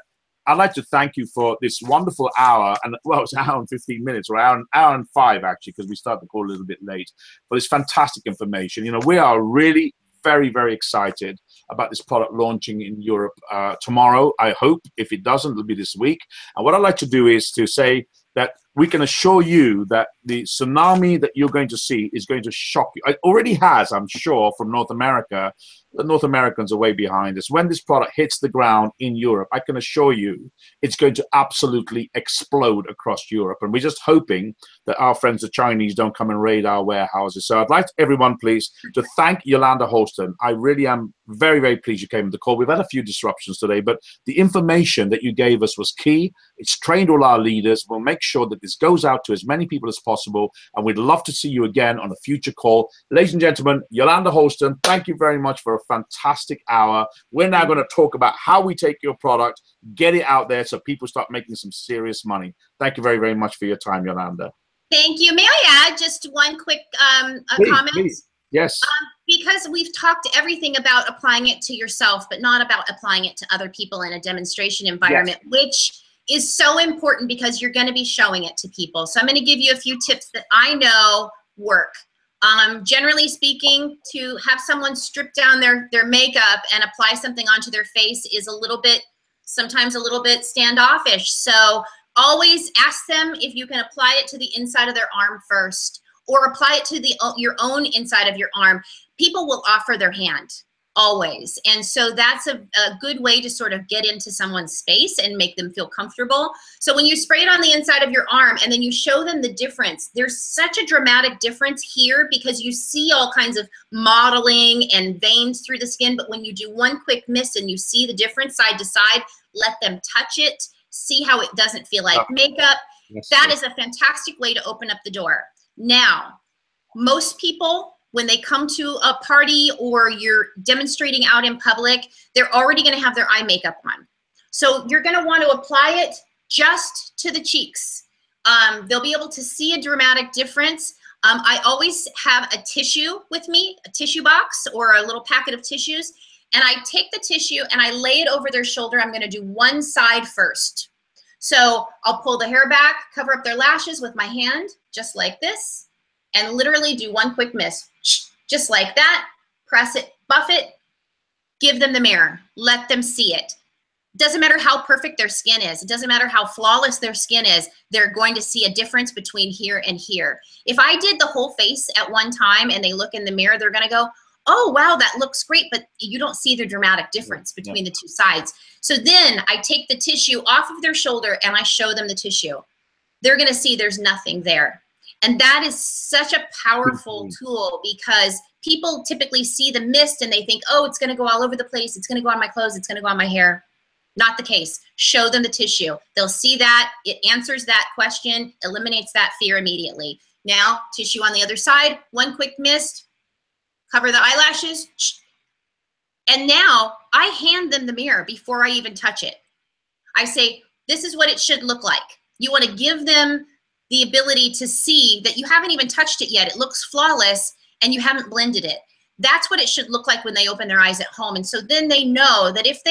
I'd like to thank you for this wonderful hour, and well, it's an hour and 15 minutes, or hour and 5 actually, because we started the call a little bit late. But it's fantastic information. You know, we are really very, very excited about this product launching in Europe tomorrow. I hope. If it doesn't, it'll be this week. And what I'd like to do is to say that we can assure you that the tsunami that you're going to see is going to shock you. It already has, I'm sure, from North America. The North Americans are way behind us. When this product hits the ground in Europe, I can assure you it's going to absolutely explode across Europe. And we're just hoping that our friends the Chinese don't come and raid our warehouses. So I'd like everyone, please, to thank Yolanda Halston. I really am very, very pleased you came to the call. We've had a few disruptions today, but the information that you gave us was key. It's trained all our leaders. We'll make sure that this goes out to as many people as possible, and we'd love to see you again on a future call. Ladies and gentlemen, Yolanda Halston, thank you very much for a fantastic hour. We're now going to talk about how we take your product, get it out there so people start making some serious money. Thank you very, very much for your time, Yolanda. Thank you. May I add just one quick comment? Please. Yes. Because we've talked everything about applying it to yourself, but not about applying it to other people in a demonstration environment, which is so important because you're going to be showing it to people. So I'm going to give you a few tips that I know work. Generally speaking, to have someone strip down their makeup and apply something onto their face is sometimes a little bit standoffish. So always ask them if you can apply it to the inside of their arm first, or apply it to your own inside of your arm. People will offer their hand, always. And so that's a good way to sort of get into someone's space and make them feel comfortable. So when you spray it on the inside of your arm and then you show them the difference, there's such a dramatic difference here because you see all kinds of modeling and veins through the skin. But when you do one quick mist and you see the difference side to side, let them touch it, see how it doesn't feel like makeup. That is a fantastic way to open up the door. Now, most people, when they come to a party or you're demonstrating out in public, they're already going to have their eye makeup on. So you're going to want to apply it just to the cheeks. They'll be able to see a dramatic difference. I always have a tissue with me, a tissue box or a little packet of tissues, and I take the tissue and I lay it over their shoulder. I'm going to do one side first. So I'll pull the hair back, cover up their lashes with my hand, just like this, and literally do one quick mist. Just like that, press it, buff it, give them the mirror, let them see it. Doesn't matter how perfect their skin is. It doesn't matter how flawless their skin is. They're going to see a difference between here and here. If I did the whole face at one time and they look in the mirror, they're going to go, oh, wow, that looks great, but you don't see the dramatic difference between the two sides. So then I take the tissue off of their shoulder and I show them the tissue. They're going to see there's nothing there. And that is such a powerful tool because people typically see the mist and they think, oh, it's going to go all over the place. It's going to go on my clothes. It's going to go on my hair. Not the case. Show them the tissue. They'll see that. It answers that question, eliminates that fear immediately. Now, tissue on the other side, one quick mist, cover the eyelashes. And now I hand them the mirror before I even touch it. I say, this is what it should look like. You want to give them the ability to see that you haven't even touched it yet. It looks flawless and you haven't blended it. That's what it should look like when they open their eyes at home. And so then they know that if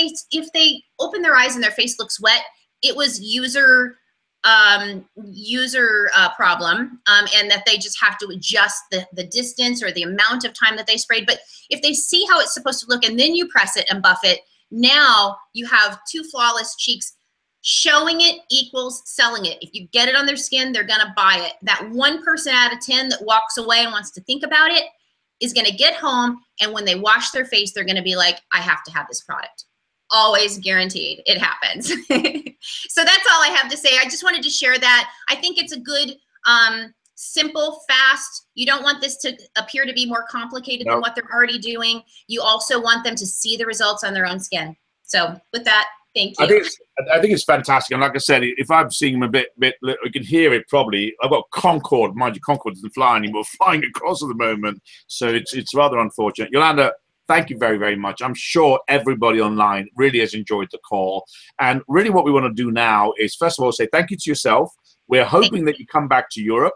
they open their eyes and their face looks wet, it was user problem, and that they just have to adjust the distance or the amount of time that they sprayed. But if they see how it's supposed to look and then you press it and buff it, now you have two flawless cheeks. Showing it equals selling it. If you get it on their skin, they're gonna buy it. That 1 person out of 10 that walks away and wants to think about it is gonna get home, and when they wash their face, they're gonna be like, I have to have this product. Always guaranteed, it happens. So that's all I have to say. I just wanted to share that. I think it's a good, simple, fast. You don't want this to appear to be more complicated than what they're already doing. You also want them to see the results on their own skin. So with that, thank you. I think it's fantastic. And like I said, if I'm seeing them a bit, you can hear it probably. I've got Concorde. Mind you, Concorde doesn't fly anymore, flying across at the moment. So it's rather unfortunate. Yolanda, thank you very, very much. I'm sure everybody online really has enjoyed the call. And really what we want to do now is, first of all, say thank you to yourself. We're hoping that you come back to Europe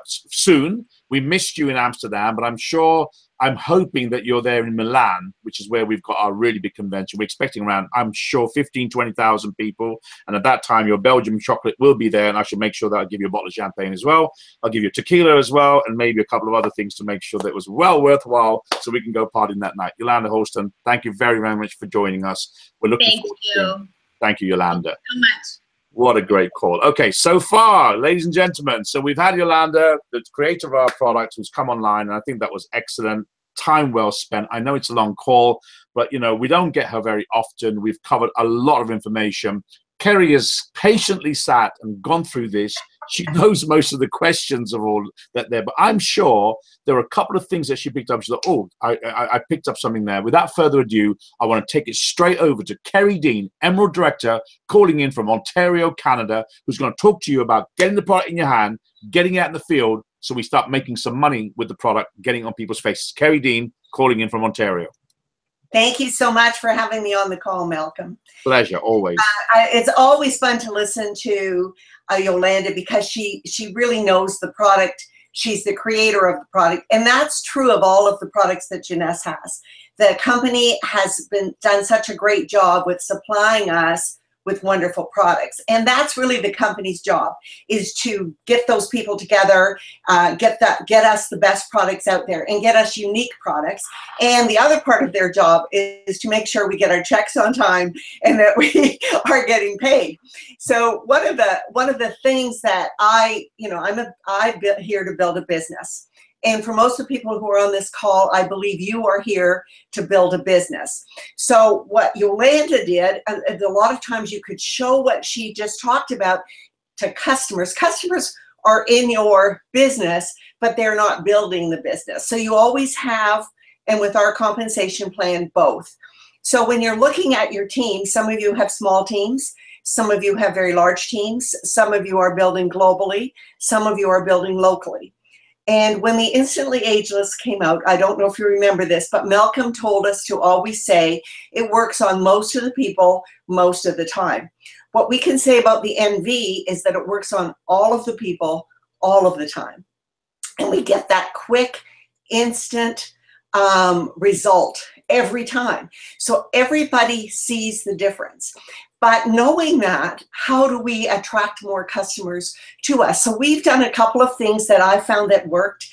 soon. We missed you in Amsterdam, but I'm hoping that you're there in Milan, which is where we've got our really big convention. We're expecting around, I'm sure, 15,000, 20,000 people. And at that time, your Belgian chocolate will be there. And I should make sure that I'll give you a bottle of champagne as well. I'll give you tequila as well, and maybe a couple of other things to make sure that it was well worthwhile so we can go partying that night. Yolanda Halston, thank you very, very much for joining us. We're looking forward to it. Thank you, Yolanda. Thank you so much. What a great call. Okay, so far, ladies and gentlemen, so we've had Yolanda, the creator of our product, who's come online, and I think that was excellent. Time well spent. I know it's a long call, but you know, we don't get her very often. We've covered a lot of information. Kerry has patiently sat and gone through this. She knows most of the questions of all that there, but I'm sure there are a couple of things that she picked up. She thought, oh, I picked up something there. Without further ado, I want to take it straight over to Kerry Dean, Emerald Director, calling in from Ontario, Canada, who's going to talk to you about getting the product in your hand, getting it out in the field, so we start making some money with the product, getting on people's faces. Kerry Dean, calling in from Ontario. Thank you so much for having me on the call, Malcolm. Pleasure, always. It's always fun to listen to Yolanda because she really knows the product. She's the creator of the product, and that's true of all of the products that Jeunesse has. The company has done such a great job with supplying us with wonderful products. And that's really the company's job, is to get those people together, get us the best products out there and get us unique products. And the other part of their job is to make sure we get our checks on time and that we are getting paid. So one of the things that I'm here to build a business. And for most of the people who are on this call, I believe you are here to build a business. So what Yolanda did, a lot of times you could show what she just talked about to customers. Customers are in your business, but they're not building the business. So you always have, and with our compensation plan, both. So when you're looking at your team, some of you have small teams, some of you have very large teams, some of you are building globally, some of you are building locally. And when the Instantly Ageless came out, I don't know if you remember this, but Malcolm told us to always say it works on most of the people most of the time. What we can say about the NV is that it works on all of the people all of the time. And we get that quick, instant result every time. So everybody sees the difference. But knowing that, how do we attract more customers to us? So we've done a couple of things that I found that worked.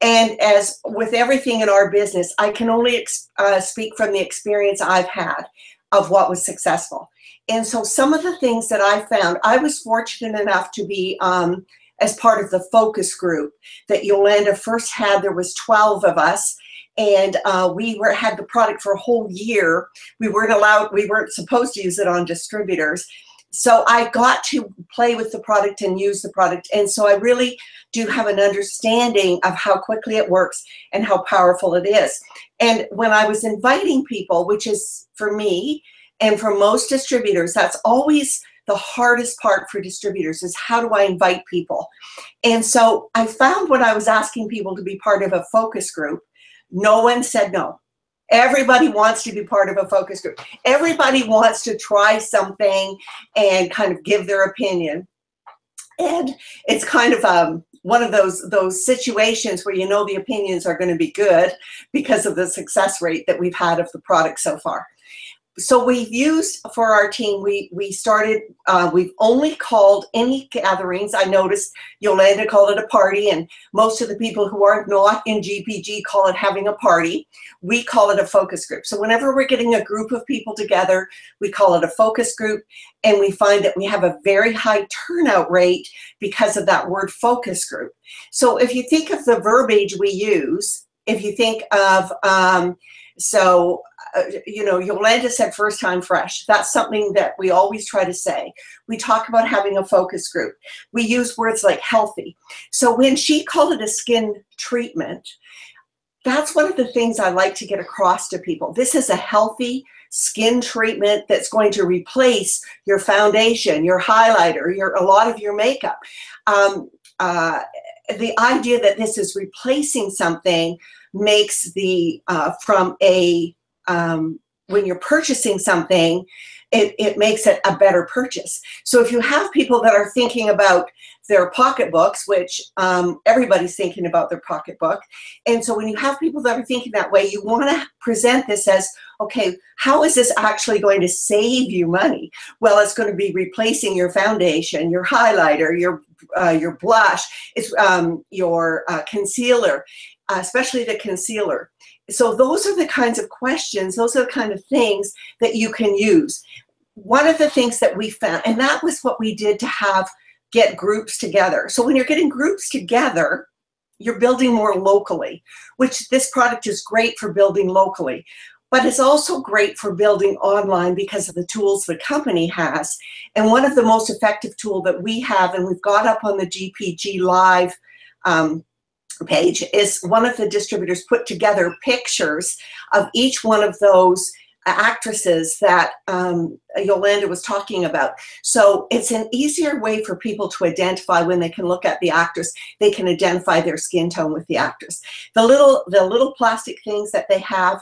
And as with everything in our business, I can only speak from the experience I've had of what was successful. And so some of the things that I found, I was fortunate enough to be as part of the focus group that Yolanda first had. There was 12 of us. And we had the product for a whole year. We weren't supposed to use it on distributors. So I got to play with the product and use the product. And so I really do have an understanding of how quickly it works and how powerful it is. And when I was inviting people, which is for me and for most distributors, that's always the hardest part for distributors, is how do I invite people? And so I found when I was asking people to be part of a focus group, no one said no. Everybody wants to be part of a focus group. Everybody wants to try something and kind of give their opinion. And it's kind of one of those situations where you know the opinions are going to be good because of the success rate that we've had of the product so far. So we've used, for our team, we started, we've only called any gatherings. I noticed Yolanda called it a party, and most of the people who are not in GPG call it having a party. We call it a focus group. So whenever we're getting a group of people together, we call it a focus group, and we find that we have a very high turnout rate because of that word focus group. So if you think of the verbiage we use, if you think of, Yolanda said first time fresh. That's something that we always try to say. We talk about having a focus group. We use words like healthy. So when she called it a skin treatment, that's one of the things I like to get across to people. This is a healthy skin treatment that's going to replace your foundation, your highlighter, a lot of your makeup. The idea that this is replacing something makes when you're purchasing something, it makes it a better purchase. So if you have people that are thinking about their pocketbooks, which everybody's thinking about their pocketbook, and so when you have people that are thinking that way, you want to present this as, okay, how is this actually going to save you money? Well, it's going to be replacing your foundation, your highlighter, your blush, it's your concealer, especially the concealer. So those are the kinds of questions, those are the kind of things that you can use. One of the things that we found, and that was what we did to get groups together. So when you're getting groups together, you're building more locally, which this product is great for building locally, but it's also great for building online because of the tools the company has. And one of the most effective tool that we have, and we've got up on the GPG Live page, is one of the distributors put together pictures of each one of those actresses that Yolanda was talking about. So it's an easier way for people to identify. When they can look at the actress, they can identify their skin tone with the actress. The little plastic things that they have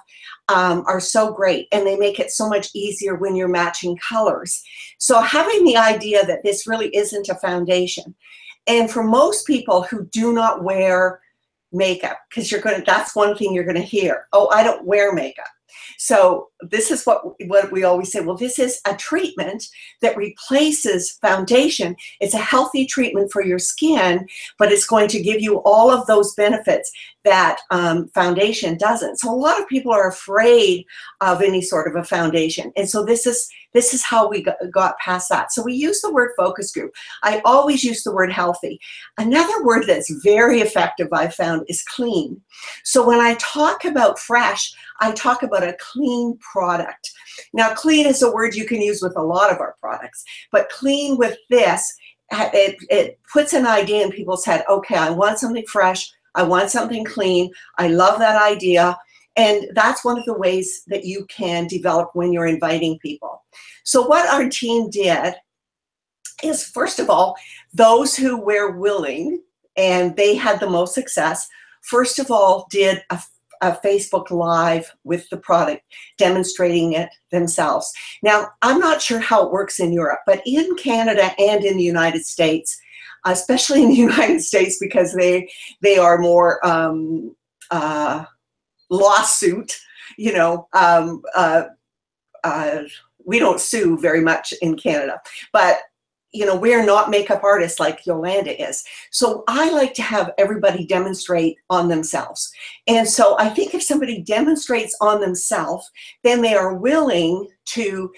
are so great, and they make it so much easier when you're matching colors. So having the idea that this really isn't a foundation, and for most people who do not wear makeup, because that's one thing you're going to hear. Oh, I don't wear makeup. So this is what we always say, well, this is a treatment that replaces foundation. It's a healthy treatment for your skin, but it's going to give you all of those benefits that foundation doesn't. So a lot of people are afraid of any sort of a foundation. And so this is how we got past that. So we use the word focus group. I always use the word healthy. Another word that's very effective, I've found, is clean. So when I talk about fresh, I talk about a clean product. Now, clean is a word you can use with a lot of our products, but clean with this, it puts an idea in people's head. Okay, I want something fresh. I want something clean. I love that idea. And that's one of the ways that you can develop when you're inviting people. So what our team did is, first of all, those who were willing and they had the most success, first of all, did a Facebook Live with the product, demonstrating it themselves. Now, I'm not sure how it works in Europe, but in Canada and in the United States, especially in the United States, because they are more lawsuit, you know, we don't sue very much in Canada, but you know, we're not makeup artists like Yolanda is. So I like to have everybody demonstrate on themselves. And so I think if somebody demonstrates on themselves, then they are willing to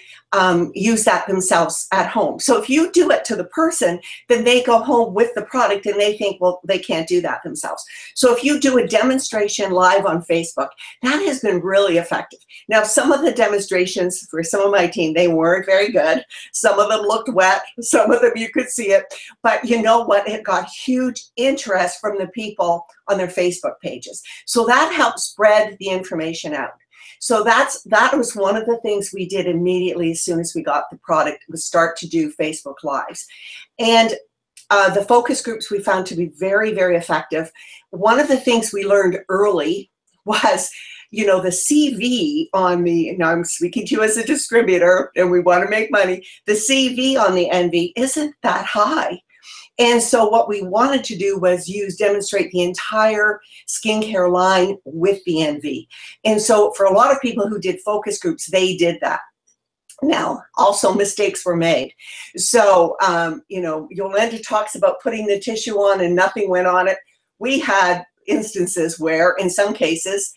use that themselves at home. So if you do it to the person, then they go home with the product and they think, well, they can't do that themselves. So if you do a demonstration live on Facebook, that has been really effective. Now, some of the demonstrations for some of my team, they weren't very good. Some of them looked wet. Some of them you could see it. But you know what? It got huge interest from the people on their Facebook pages. So that helped spread the information out. So that was one of the things we did immediately as soon as we got the product, was start to do Facebook Lives. And the focus groups we found to be very, very effective. One of the things we learned early was, you know, the CV on the, now I'm speaking to you as a distributor and we want to make money, the CV on the NV isn't that high. And so what we wanted to do was demonstrate the entire skincare line with the NV. And so for a lot of people who did focus groups, they did that. Now, also mistakes were made. So, you know, Yolanda talks about putting the tissue on and nothing went on it. We had instances where, in some cases,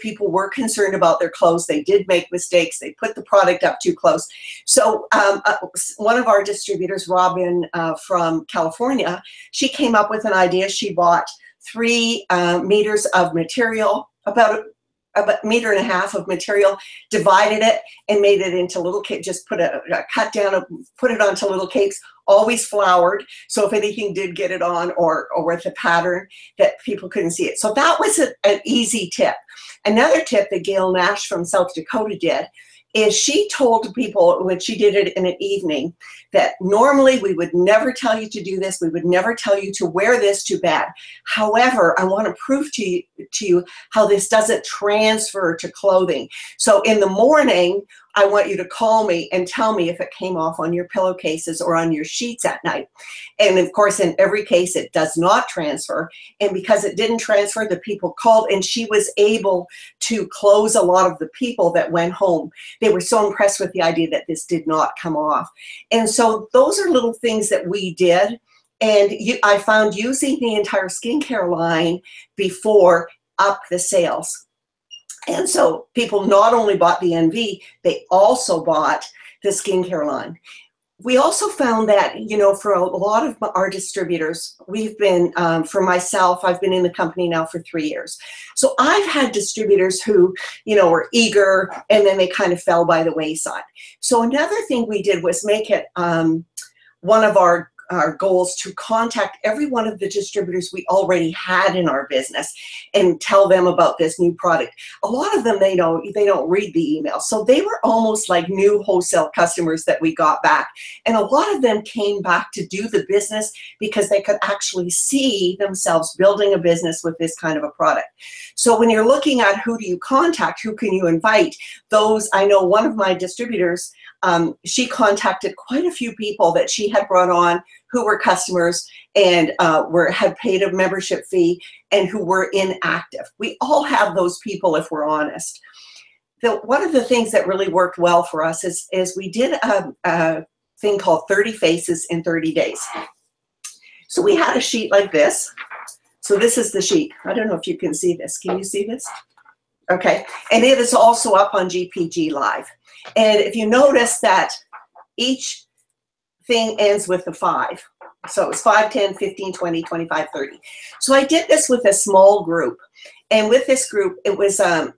people were concerned about their clothes. They did make mistakes. They put the product up too close. So one of our distributors, Robin from California, she came up with an idea. She bought 3 meters of material, about a meter and a half of material, divided it and made it into little cakes, just put a cut down, put it onto little cakes, always floured. So if anything did get it on or with a pattern that people couldn't see it. So that was an easy tip. Another tip that Gail Nash from South Dakota did is she told people when she did it in an evening that normally we would never tell you to do this. We would never tell you to wear this to bed. However, I want to prove to you how this doesn't transfer to clothing. So in the morning, I want you to call me and tell me if it came off on your pillowcases or on your sheets at night. And of course, in every case, it does not transfer. And because it didn't transfer, the people called and she was able to close a lot of the people that went home. They were so impressed with the idea that this did not come off. And so those are little things that we did. And I found using the entire skincare line before up the sales. And so people not only bought the NV, they also bought the skincare line. We also found that, you know, for a lot of our distributors, we've been, for myself, I've been in the company now for 3 years. So I've had distributors who, you know, were eager and then they kind of fell by the wayside. So another thing we did was make it one of our goals to contact every one of the distributors we already had in our business and tell them about this new product. A lot of them, they don't read the email. So they were almost like new wholesale customers that we got back. And a lot of them came back to do the business because they could actually see themselves building a business with this kind of a product. So when you're looking at who do you contact, who can you invite, those, I know one of my distributors, she contacted quite a few people that she had brought on who were customers and had paid a membership fee and who were inactive. We all have those people if we're honest. one of the things that really worked well for us is we did a thing called 30 Faces in 30 Days. So we had a sheet like this. So this is the sheet. I don't know if you can see this. Can you see this? Okay. And it is also up on GPG Live. And if you notice that each thing ends with a 5. So it's 5, 10, 15, 20, 25, 30. So I did this with a small group. And with this group, it was a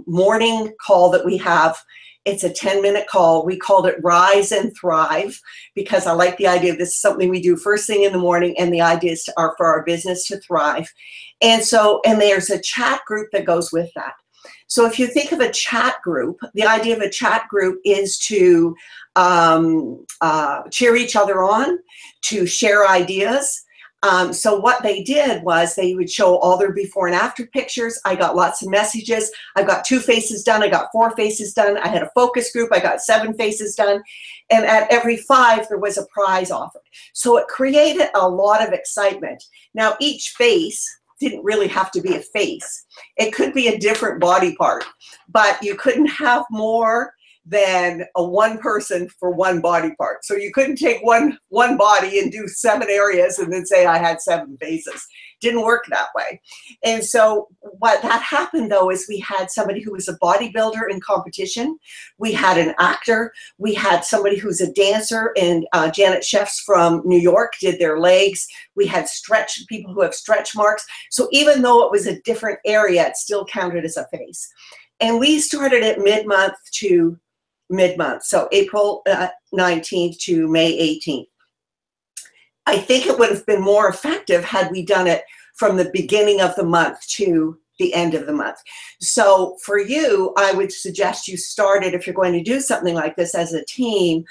morning call that we have. It's a 10-minute call. We called it Rise and Thrive because I like the idea of this is something we do first thing in the morning, and the idea is for our business to thrive. And there's a chat group that goes with that. So if you think of a chat group, the idea of a chat group is to cheer each other on, to share ideas. So what they did was they would show all their before and after pictures. I got lots of messages. I got 2 faces done. I got 4 faces done. I had a focus group. I got 7 faces done. And at every 5, there was a prize offered. So it created a lot of excitement. Now, each face didn't really have to be a face. It could be a different body part, but you couldn't have more than one person for one body part. So you couldn't take one body and do 7 areas and then say I had 7 faces. Didn't work that way. And so what that happened though is we had somebody who was a bodybuilder in competition. We had an actor. We had somebody who's a dancer, and Janet Chefs from New York did their legs. We had people who have stretch marks. So even though it was a different area, it still counted as a face. And we started at mid-month to mid-month, so April 19th to May 18th. I think it would have been more effective had we done it from the beginning of the month to the end of the month. So for you, I would suggest you start it, if you're going to do something like this as a team,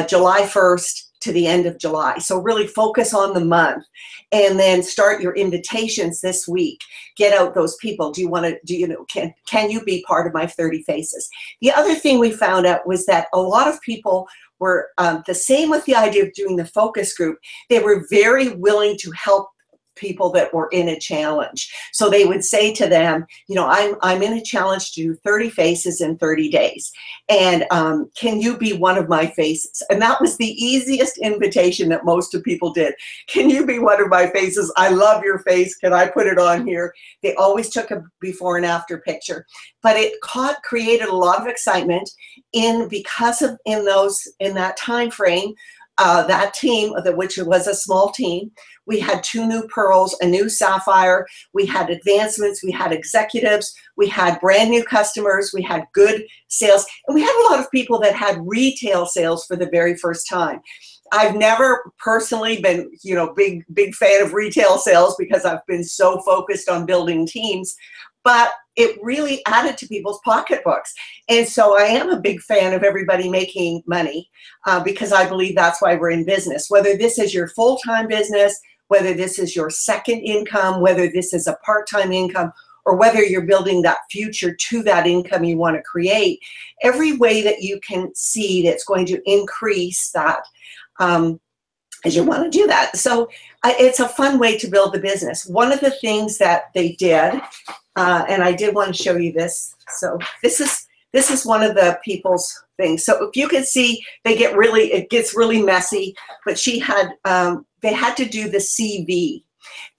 July 1st to the end of July. So really focus on the month and then start your invitations this week. Get out those people. Can you be part of my 30 Faces? The other thing we found out was that a lot of people were the same with the idea of doing the focus group. They were very willing to help people that were in a challenge. So they would say to them, I'm in a challenge to do 30 faces in 30 days. And can you be one of my faces? And that was the easiest invitation that most of people did. Can you be one of my faces? I love your face. Can I put it on here? They always took a before and after picture. But it created a lot of excitement in that time frame. That team, which was a small team, we had 2 new pearls, a new sapphire, we had advancements, we had executives, we had brand new customers, we had good sales, and we had a lot of people that had retail sales for the very first time. I've never personally been, big fan of retail sales because I've been so focused on building teams, but it really added to people's pocketbooks. And so I am a big fan of everybody making money because I believe that's why we're in business. Whether this is your full-time business, whether this is your second income, whether this is a part-time income, or whether you're building that future to that income you want to create, every way that you can see that's going to increase that, as you want to do that. So it's a fun way to build the business. One of the things that they did, and I did want to show you this. So this is one of the people's things. So if you can see, it gets really messy, but they had to do the CV.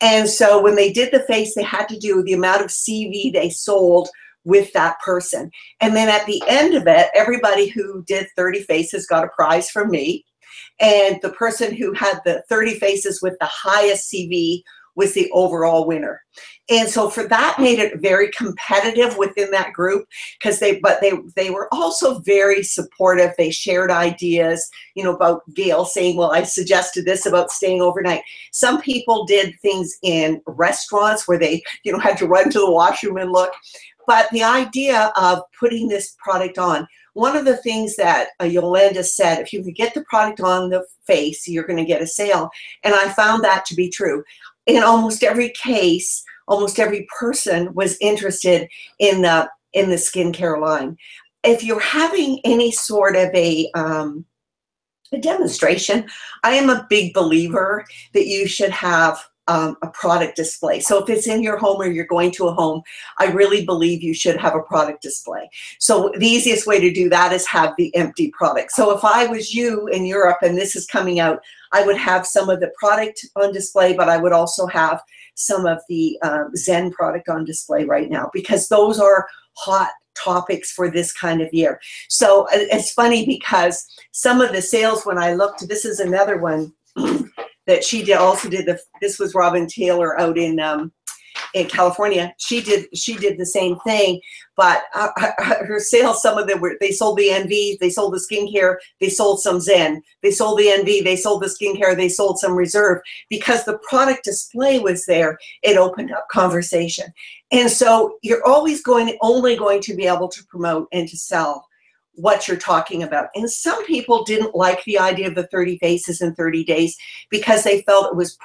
And so when they did the face, they had to do the amount of CV they sold with that person. And then at the end of it, everybody who did 30 faces got a prize from me. And the person who had the 30 faces with the highest CV was the overall winner. And so for that made it very competitive within that group because they were also very supportive. They shared ideas, about Gail saying, well, I suggested this about staying overnight. Some people did things in restaurants where they, had to run to the washroom and look. But the idea of putting this product on, one of the things that Yolanda said, if you could get the product on the face, you're going to get a sale. And I found that to be true. In almost every case, almost every person was interested in the skincare line. If you're having any sort of a demonstration, I am a big believer that you should have a product display. So if it's in your home or you're going to a home, I really believe you should have a product display. So the easiest way to do that is have the empty product. So if I was you in Europe and this is coming out, I would have some of the product on display, but I would also have some of the Zen product on display right now, because those are hot topics for this kind of year. So it's funny because some of the sales, when I looked, this is another one that she did this was Robin Taylor out in California. She did the same thing, but her sales, some of them they sold the NV, they sold the skincare, they sold some Zen, they sold the NV, they sold the skincare, they sold some Reserve, because the product display was there. It opened up conversation. And so you're always only going to be able to promote and to sell what you're talking about. And some people didn't like the idea of the 30 faces in 30 days because they felt it was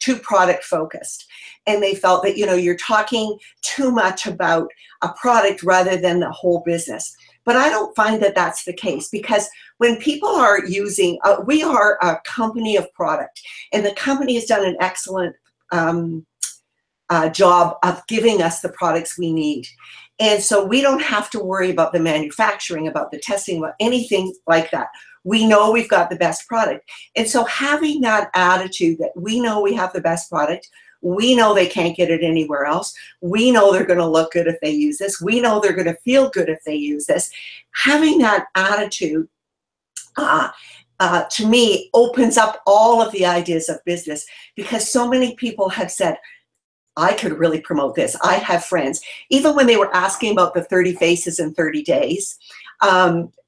too product focused. And they felt that, you're talking too much about a product rather than the whole business. But I don't find that that's the case, because when people are using, we are a company of product, and the company has done an excellent job of giving us the products we need. And so we don't have to worry about the manufacturing, about the testing, about anything like that. We know we've got the best product. And so having that attitude that we know we have the best product, we know they can't get it anywhere else, we know they're going to look good if they use this, we know they're going to feel good if they use this, having that attitude to me opens up all of the ideas of business, because so many people have said, I could really promote this. I have friends, even when they were asking about the 30 faces in 30 days,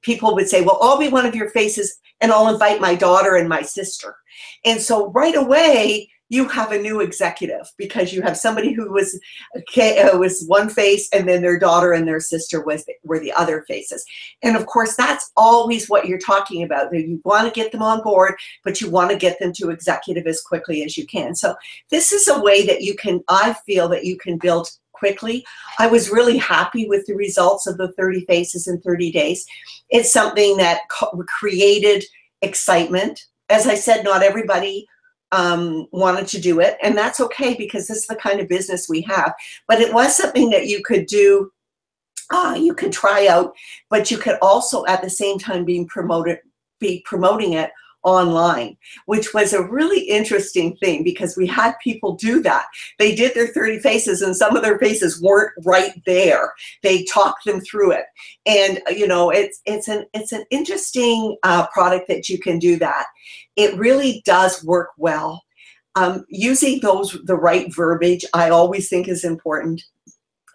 people would say, well, I'll be one of your faces and I'll invite my daughter and my sister. And so right away, you have a new executive, because you have somebody who was one face, and then their daughter and their sister were the other faces. And of course, that's always what you're talking about. You want to get them on board, but you want to get them to executive as quickly as you can. So this is a way that I feel that you can build quickly. I was really happy with the results of the 30 faces in 30 days. It's something that created excitement. As I said, not everybody wanted to do it, and that's okay, because this is the kind of business we have. But it was something that you could do, you could try out, but you could also at the same time be promoting it online, which was a really interesting thing, because we had people do that. They did their 30 faces, and some of their faces weren't right there. They talked them through it, and it's an interesting product that you can do that. It really does work well. Using the right verbiage, I always think is important.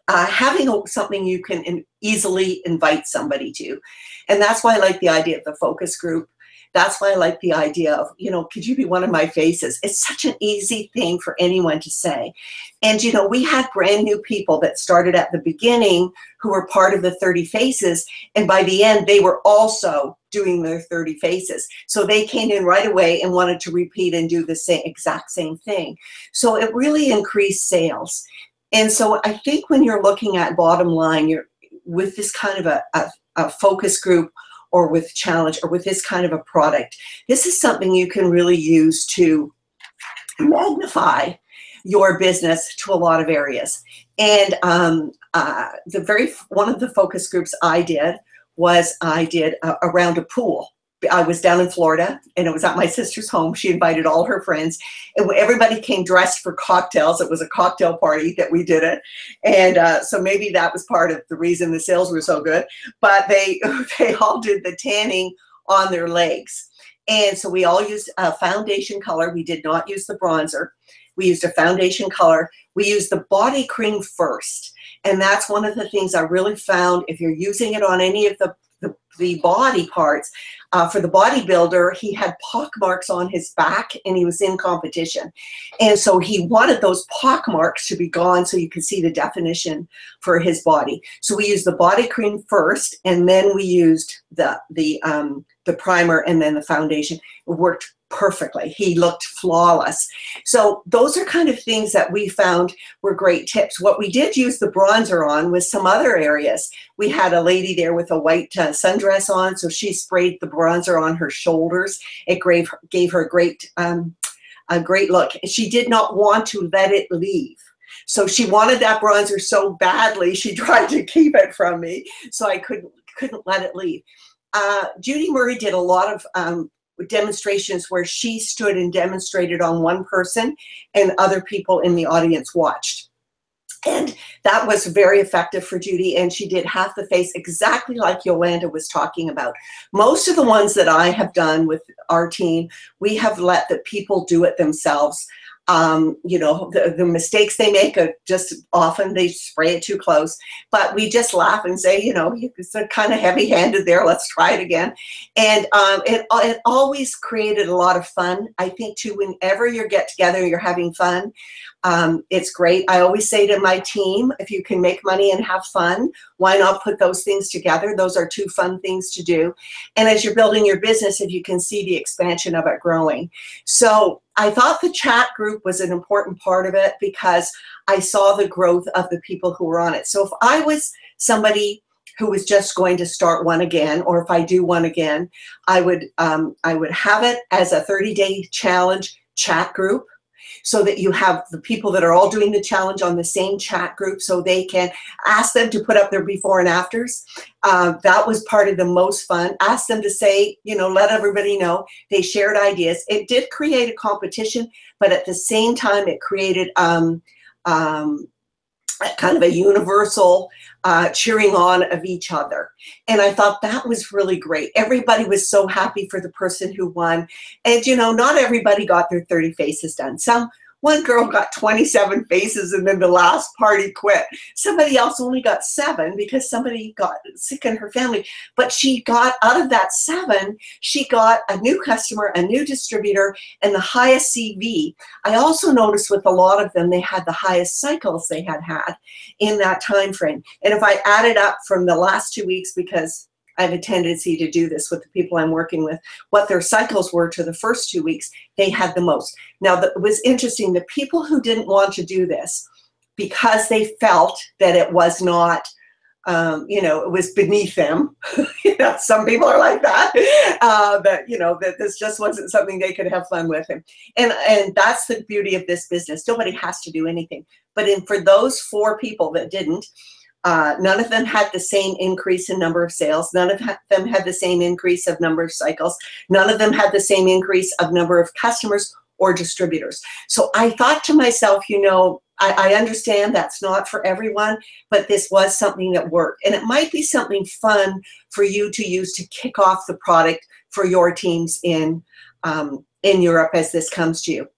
Having something you can easily invite somebody to, and that's why I like the idea of the focus group. That's why I like the idea of, could you be one of my faces? It's such an easy thing for anyone to say. And, we had brand new people that started at the beginning who were part of the 30 faces. And by the end, they were also doing their 30 faces. So they came in right away and wanted to repeat and do the exact same thing. So it really increased sales. And so I think when you're looking at bottom line, you're with this kind of a focus group, or with challenge, or with this kind of a product, this is something you can really use to magnify your business to a lot of areas. And one of the focus groups I did was around a pool. I was down in Florida, and it was at my sister's home. She invited all her friends, and everybody came dressed for cocktails. It was a cocktail party that we did it. And so maybe that was part of the reason the sales were so good, but they all did the tanning on their legs. And so we all used a foundation color. We did not use the bronzer. We used a foundation color. We used the body cream first. And that's one of the things I really found, if you're using it on any of the body parts. For the bodybuilder, he had pock marks on his back, and he was in competition. And so he wanted those pock marks to be gone so you could see the definition for his body. So we used the body cream first, and then we used the primer, and then the foundation. It worked perfectly. He looked flawless. So those are kind of things that we found were great tips. What we did use the bronzer on was some other areas. We had a lady there with a white sundress on, so she sprayed the bronzer on her shoulders. It gave her great a great look. She did not want to let it leave. So she wanted that bronzer so badly, she tried to keep it from me, so I couldn't let it leave. Judy Murray did a lot of demonstrations where she stood and demonstrated on one person and other people in the audience watched. And that was very effective for Judy, and she did half the face exactly like Yolanda was talking about. Most of the ones that I have done with our team, we have let the people do it themselves. You know, the mistakes they make are just often they spray it too close, but we just laugh and say, you know, it's kind of heavy-handed there. Let's try it again. And it always created a lot of fun. I think too, whenever you get together, you're having fun. It's great. I always say to my team, if you can make money and have fun, why not put those things together? Those are two fun things to do. And as you're building your business, if you can see the expansion of it growing. So I thought the chat group was an important part of it because I saw the growth of the people who were on it. So if I was somebody who was just going to start one again, or if I do one again, I would have it as a 30-day challenge chat group, so that you have the people that are all doing the challenge on the same chat group, so they can ask them to put up their before and afters. That was part of the most fun. Ask them to say, you know, let everybody know. They shared ideas. It did create a competition, but at the same time, it created kind of a universal cheering on of each other. And I thought that was really great. Everybody was so happy for the person who won. And, you know, not everybody got their 30 faces done. One girl got 27 faces and then the last party quit. Somebody else only got 7 because somebody got sick in her family. But she got, out of that 7, she got a new customer, a new distributor, and the highest CV. I also noticed with a lot of them, they had the highest cycles they had in that time frame. And if I added up from the last 2 weeks, because I have a tendency to do this with the people I'm working with, what their cycles were to the first 2 weeks, they had the most. Now, it was interesting, the people who didn't want to do this because they felt that it was not, you know, it was beneath them. You know, some people are like that, that, you know, that this just wasn't something they could have fun with. And that's the beauty of this business. Nobody has to do anything. But for those 4 people that didn't, none of them had the same increase in number of sales. None of them had the same increase of number of cycles. None of them had the same increase of number of customers or distributors. So I thought to myself, you know, I understand that's not for everyone, but this was something that worked. And it might be something fun for you to use to kick off the product for your teams in Europe as this comes to you.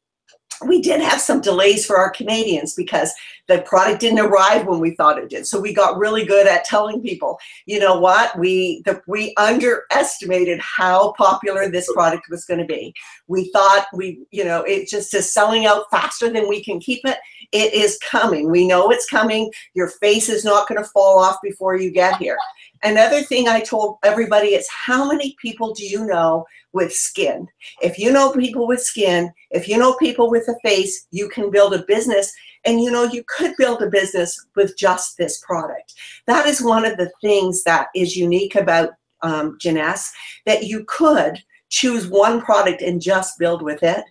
We did have some delays for our Canadians because the product didn't arrive when we thought it did. So we got really good at telling people, you know what, we underestimated how popular this product was going to be. We thought you know, it just is selling out faster than we can keep it. It is coming. We know it's coming. Your face is not going to fall off before you get here. Another thing I told everybody is, how many people do you know with skin? If you know people with skin, if you know people with a face, you can build a business. And you know, you could build a business with just this product. That is one of the things that is unique about Jeunesse, that you could choose one product and just build with it.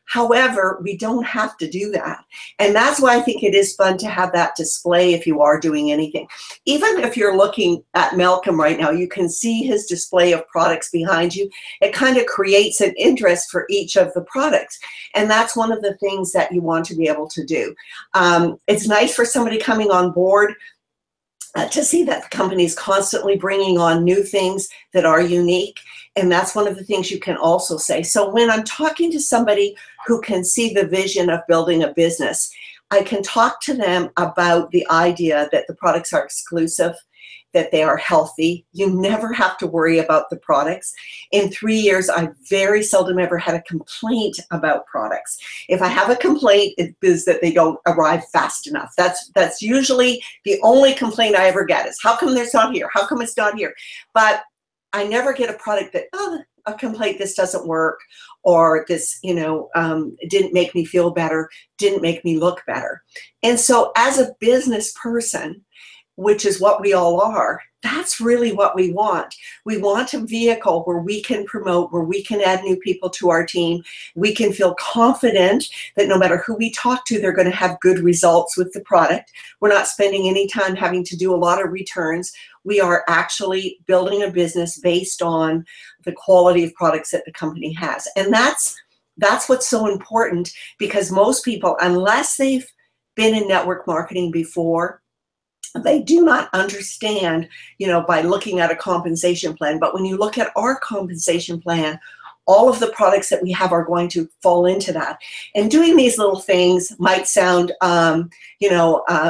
However, we don't have to do that. And that's why I think it is fun to have that display if you are doing anything. Even if you're looking at Malcolm right now, you can see his display of products behind you. It kind of creates an interest for each of the products. And that's one of the things that you want to be able to do. It's nice for somebody coming on board to see that the company is constantly bringing on new things that are unique. And that's one of the things you can also say. So when I'm talking to somebody who can see the vision of building a business, I can talk to them about the idea that the products are exclusive, that they are healthy. You never have to worry about the products. In 3 years, I very seldom ever had a complaint about products. If I have a complaint, it is that they don't arrive fast enough. That's usually the only complaint I ever get is, how come it's not here? How come it's not here? But I never get a product that, oh, a complaint, this doesn't work, or this, you know, didn't make me feel better, didn't make me look better. And so as a business person, which is what we all are, That's really what we want. We want a vehicle where we can promote, where we can add new people to our team. We can feel confident that no matter who we talk to, they're going to have good results with the product. We're not spending any time having to do a lot of returns. We are actually building a business based on the quality of products that the company has. And that's what's so important, because most people, unless they've been in network marketing before, they do not understand, by looking at a compensation plan. But when you look at our compensation plan, all of the products that we have are going to fall into that. And doing these little things might sound,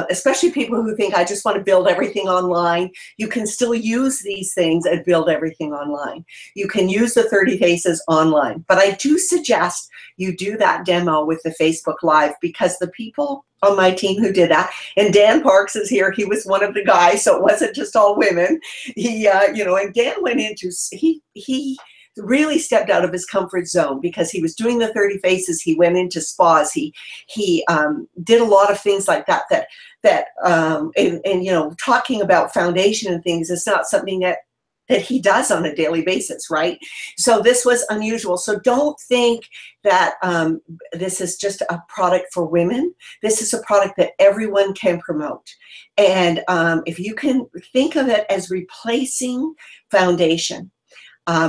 especially people who think, I just want to build everything online. You can still use these things and build everything online. You can use the 30 Faces online. But I do suggest you do that demo with the Facebook Live, because the people on my team who did that, and Dan Parks is here, he was one of the guys, so it wasn't just all women. And Dan went into, he really stepped out of his comfort zone, because he was doing the 30 Faces. He went into spas. He did a lot of things like that talking about foundation and things is not something that he does on a daily basis, right? So this was unusual. So don't think that this is just a product for women. This is a product that everyone can promote. And if you can think of it as replacing foundation,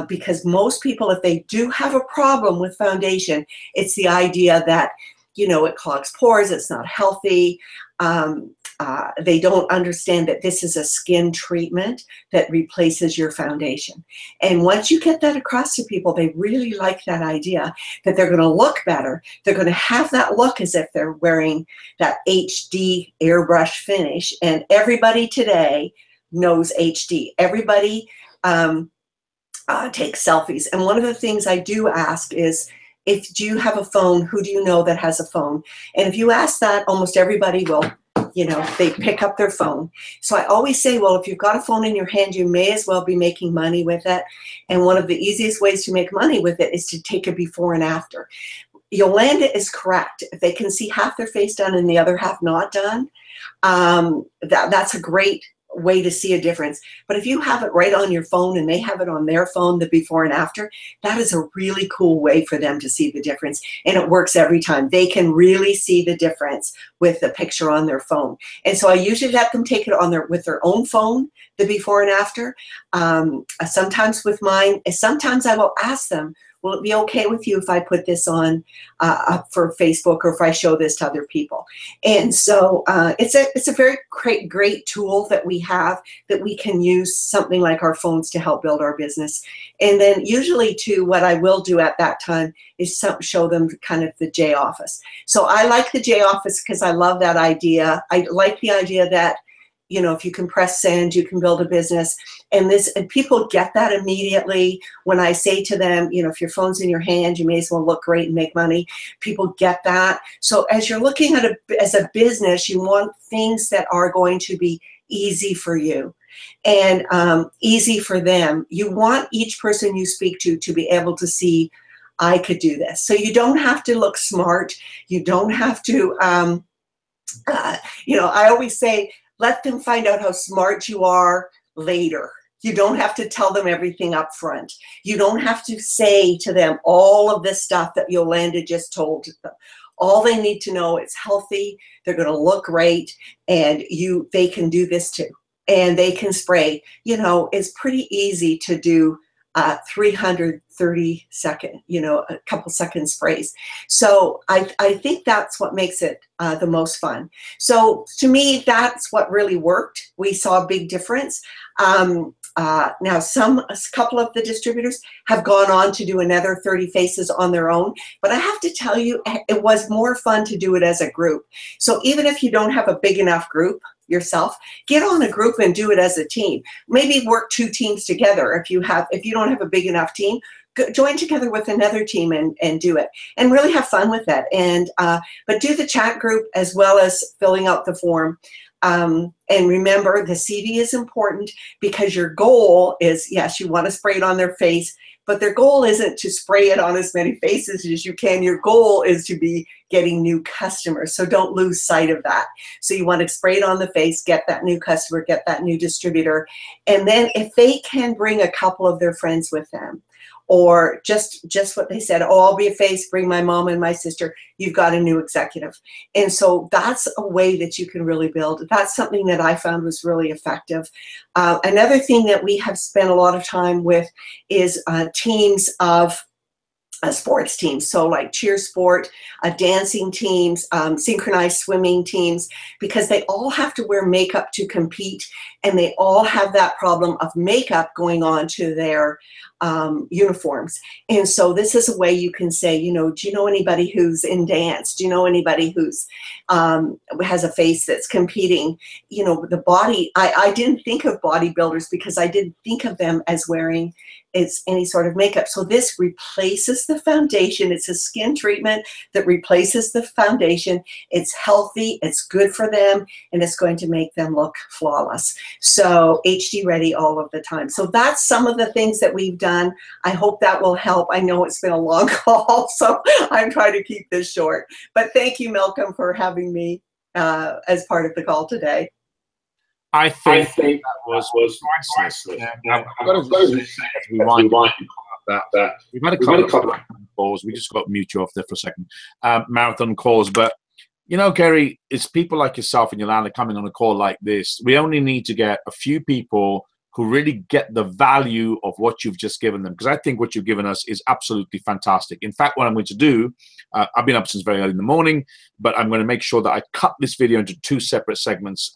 because most people, if they do have a problem with foundation, it's the idea that, it clogs pores, it's not healthy. They don't understand that this is a skin treatment that replaces your foundation. And once you get that across to people, they really like that idea that they're going to look better. They're going to have that look as if they're wearing that HD airbrush finish. And everybody today knows HD. Everybody takes selfies. And one of the things I do ask is, do you have a phone? Who do you know that has a phone? And if you ask that, almost everybody will, they pick up their phone. So I always say, well, if you've got a phone in your hand, you may as well be making money with it. And one of the easiest ways to make money with it is to take a before and after. Yolanda is correct. If they can see half their face done and the other half not done, that's a great way to see a difference. But if you have it right on your phone and they have it on their phone, the before and after, that is a really cool way for them to see the difference. And it works every time. They can really see the difference with the picture on their phone. And so I usually let them take it on with their own phone, the before and after. Sometimes with mine, sometimes I will ask them, will it be okay with you if I put this on up for Facebook, or if I show this to other people? And so it's a very great tool that we have, that we can use something like our phones to help build our business. And then usually too, what I will do at that time is show them kind of the J Office. So I like the J Office because I love that idea. I like the idea that, if you can press send, you can build a business. And people get that immediately when I say to them, if your phone's in your hand, you may as well look great and make money. People get that. So as you're looking at as a business, you want things that are going to be easy for you and easy for them. You want each person you speak to be able to see, I could do this. So you don't have to look smart. You don't have to, I always say, let them find out how smart you are later. You don't have to tell them everything up front. You don't have to say to them all of this stuff that Yolanda just told them. All they need to know is healthy, they're going to look great, and they can do this too. And they can spray. It's pretty easy to do 330 second, a couple second sprays. So I think that's what makes it the most fun. So to me, that's what really worked. We saw a big difference. Now a couple of the distributors have gone on to do another 30 Faces on their own, but I have to tell you, it was more fun to do it as a group. So even if you don't have a big enough group yourself, get on a group and do it as a team. Maybe work 2 teams together. If you don't have a big enough team, join together with another team and do it, and really have fun with that. And but do the chat group as well as filling out the form. And remember, the CV is important, because your goal is, yes, you want to spray it on their face, but their goal isn't to spray it on as many faces as you can. Your goal is to be getting new customers. So don't lose sight of that. So you want to spray it on the face, get that new customer, get that new distributor. And then if they can bring a couple of their friends with them, or just what they said, oh, I'll be a face, bring my mom and my sister, you've got a new executive. And so that's a way that you can really build. That's something that I found was really effective. Another thing that we have spent a lot of time with is teams of sports teams, so like cheer sport, dancing teams, synchronized swimming teams, because they all have to wear makeup to compete, and they all have that problem of makeup going on to their uniforms. And so this is a way you can say, you know, do you know anybody who's in dance? Do you know anybody who's has a face that's competing? You know, the body, I didn't think of bodybuilders because I didn't think of them as wearing any sort of makeup. So this replaces the foundation. It's a skin treatment that replaces the foundation. It's healthy, it's good for them, and it's going to make them look flawless. So HD ready all of the time. So that's some of the things that we've done. I hope that will help. I know it's been a long call, so I'm trying to keep this short. But thank you, Malcolm, for having me as part of the call today. I think that was priceless. I've got to say, rewind that. We've had a couple of calls. We just got to mute you off there for a second. Marathon calls. But, you know, Kerry, it's people like yourself and Yolanda coming on a call like this. We only need to get a few people who really get the value of what you've just given them, because I think what you've given us is absolutely fantastic. In fact, what I'm going to do, I've been up since very early in the morning, but I'm going to make sure that I cut this video into two separate segments,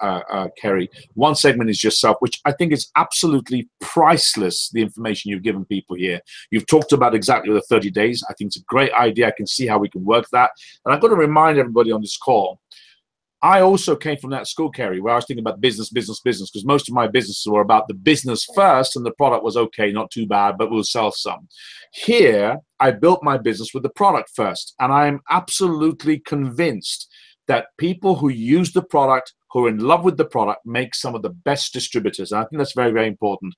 Kerry. One segment is yourself, which I think is absolutely priceless, the information you've given people here. You've talked about exactly the 30 days. I think it's a great idea. I can see how we can work that. And I've got to remind everybody on this call, I also came from that school, Kerry, where I was thinking about business, because most of my businesses were about the business first, and the product was okay, not too bad, but we'll sell some. Here, I built my business with the product first, and I am absolutely convinced that people who use the product, who are in love with the product, make some of the best distributors. And I think that's very, very important.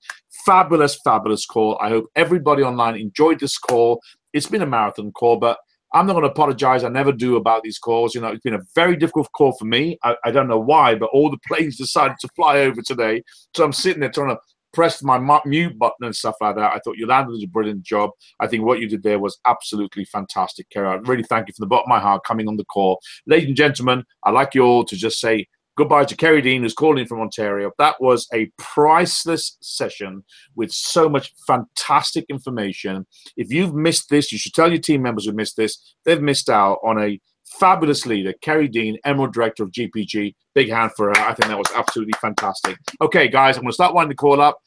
Fabulous, fabulous call. I hope everybody online enjoyed this call. It's been a marathon call, but I'm not going to apologize. I never do about these calls. You know, it's been a very difficult call for me. I don't know why, but all the planes decided to fly over today. So I'm sitting there trying to press my mute button and stuff like that. I thought Yolanda did a brilliant job. I think what you did there was absolutely fantastic, Kerry. I really thank you from the bottom of my heart coming on the call. Ladies and gentlemen, I'd like you all to just say goodbye to Kerry Dean, who's calling in from Ontario. That was a priceless session with so much fantastic information. If you've missed this, you should tell your team members who missed this. They've missed out on a fabulous leader, Kerry Dean, Emerald Director of GPG. Big hand for her. I think that was absolutely fantastic. Okay, guys, I'm going to start winding the call up.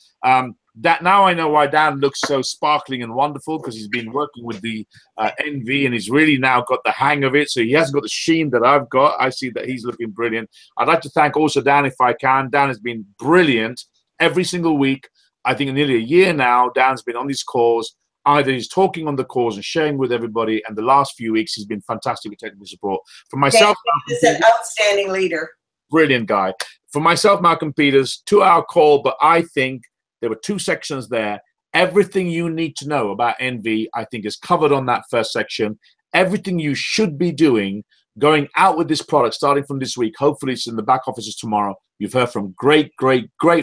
Now I know why Dan looks so sparkling and wonderful, because he's been working with the NV, and he's really now got the hang of it. So he hasn't got the sheen that I've got. I see that he's looking brilliant. I'd like to thank also Dan, if I can. Dan has been brilliant every single week. I think nearly a year now, Dan's been on these calls. Either he's talking on the calls and sharing with everybody, and the last few weeks he's been fantastic with technical support. For myself, he's an outstanding leader. Brilliant guy. For myself, Malcolm Peters, 2-hour call, but I think there were two sections there. Everything you need to know about NV, I think, is covered on that first section. Everything you should be doing going out with this product starting from this week. Hopefully it's in the back offices tomorrow. You've heard from great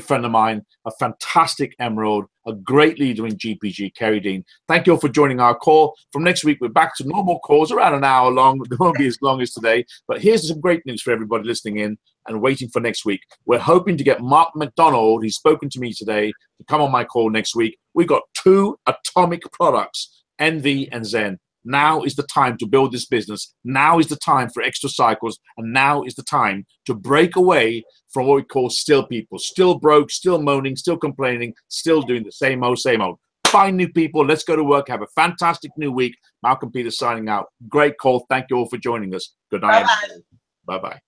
friend of mine, a fantastic Emerald, a great leader in GPG, Kerry Dean. Thank you all for joining our call. From next week, we're back to normal calls, around an hour long. They won't be as long as today. But here's some great news for everybody listening in and waiting for next week. We're hoping to get Mark McDonald, who's spoken to me today, to come on my call next week. We've got 2 atomic products, NV and Zen. Now is the time to build this business. Now is the time for extra cycles. And now is the time to break away from what we call still people. Still broke, still moaning, still complaining, still doing the same old, same old. Find new people. Let's go to work. Have a fantastic new week. Malcolm Peters signing out. Great call. Thank you all for joining us. Good night. Bye-bye. Bye-bye.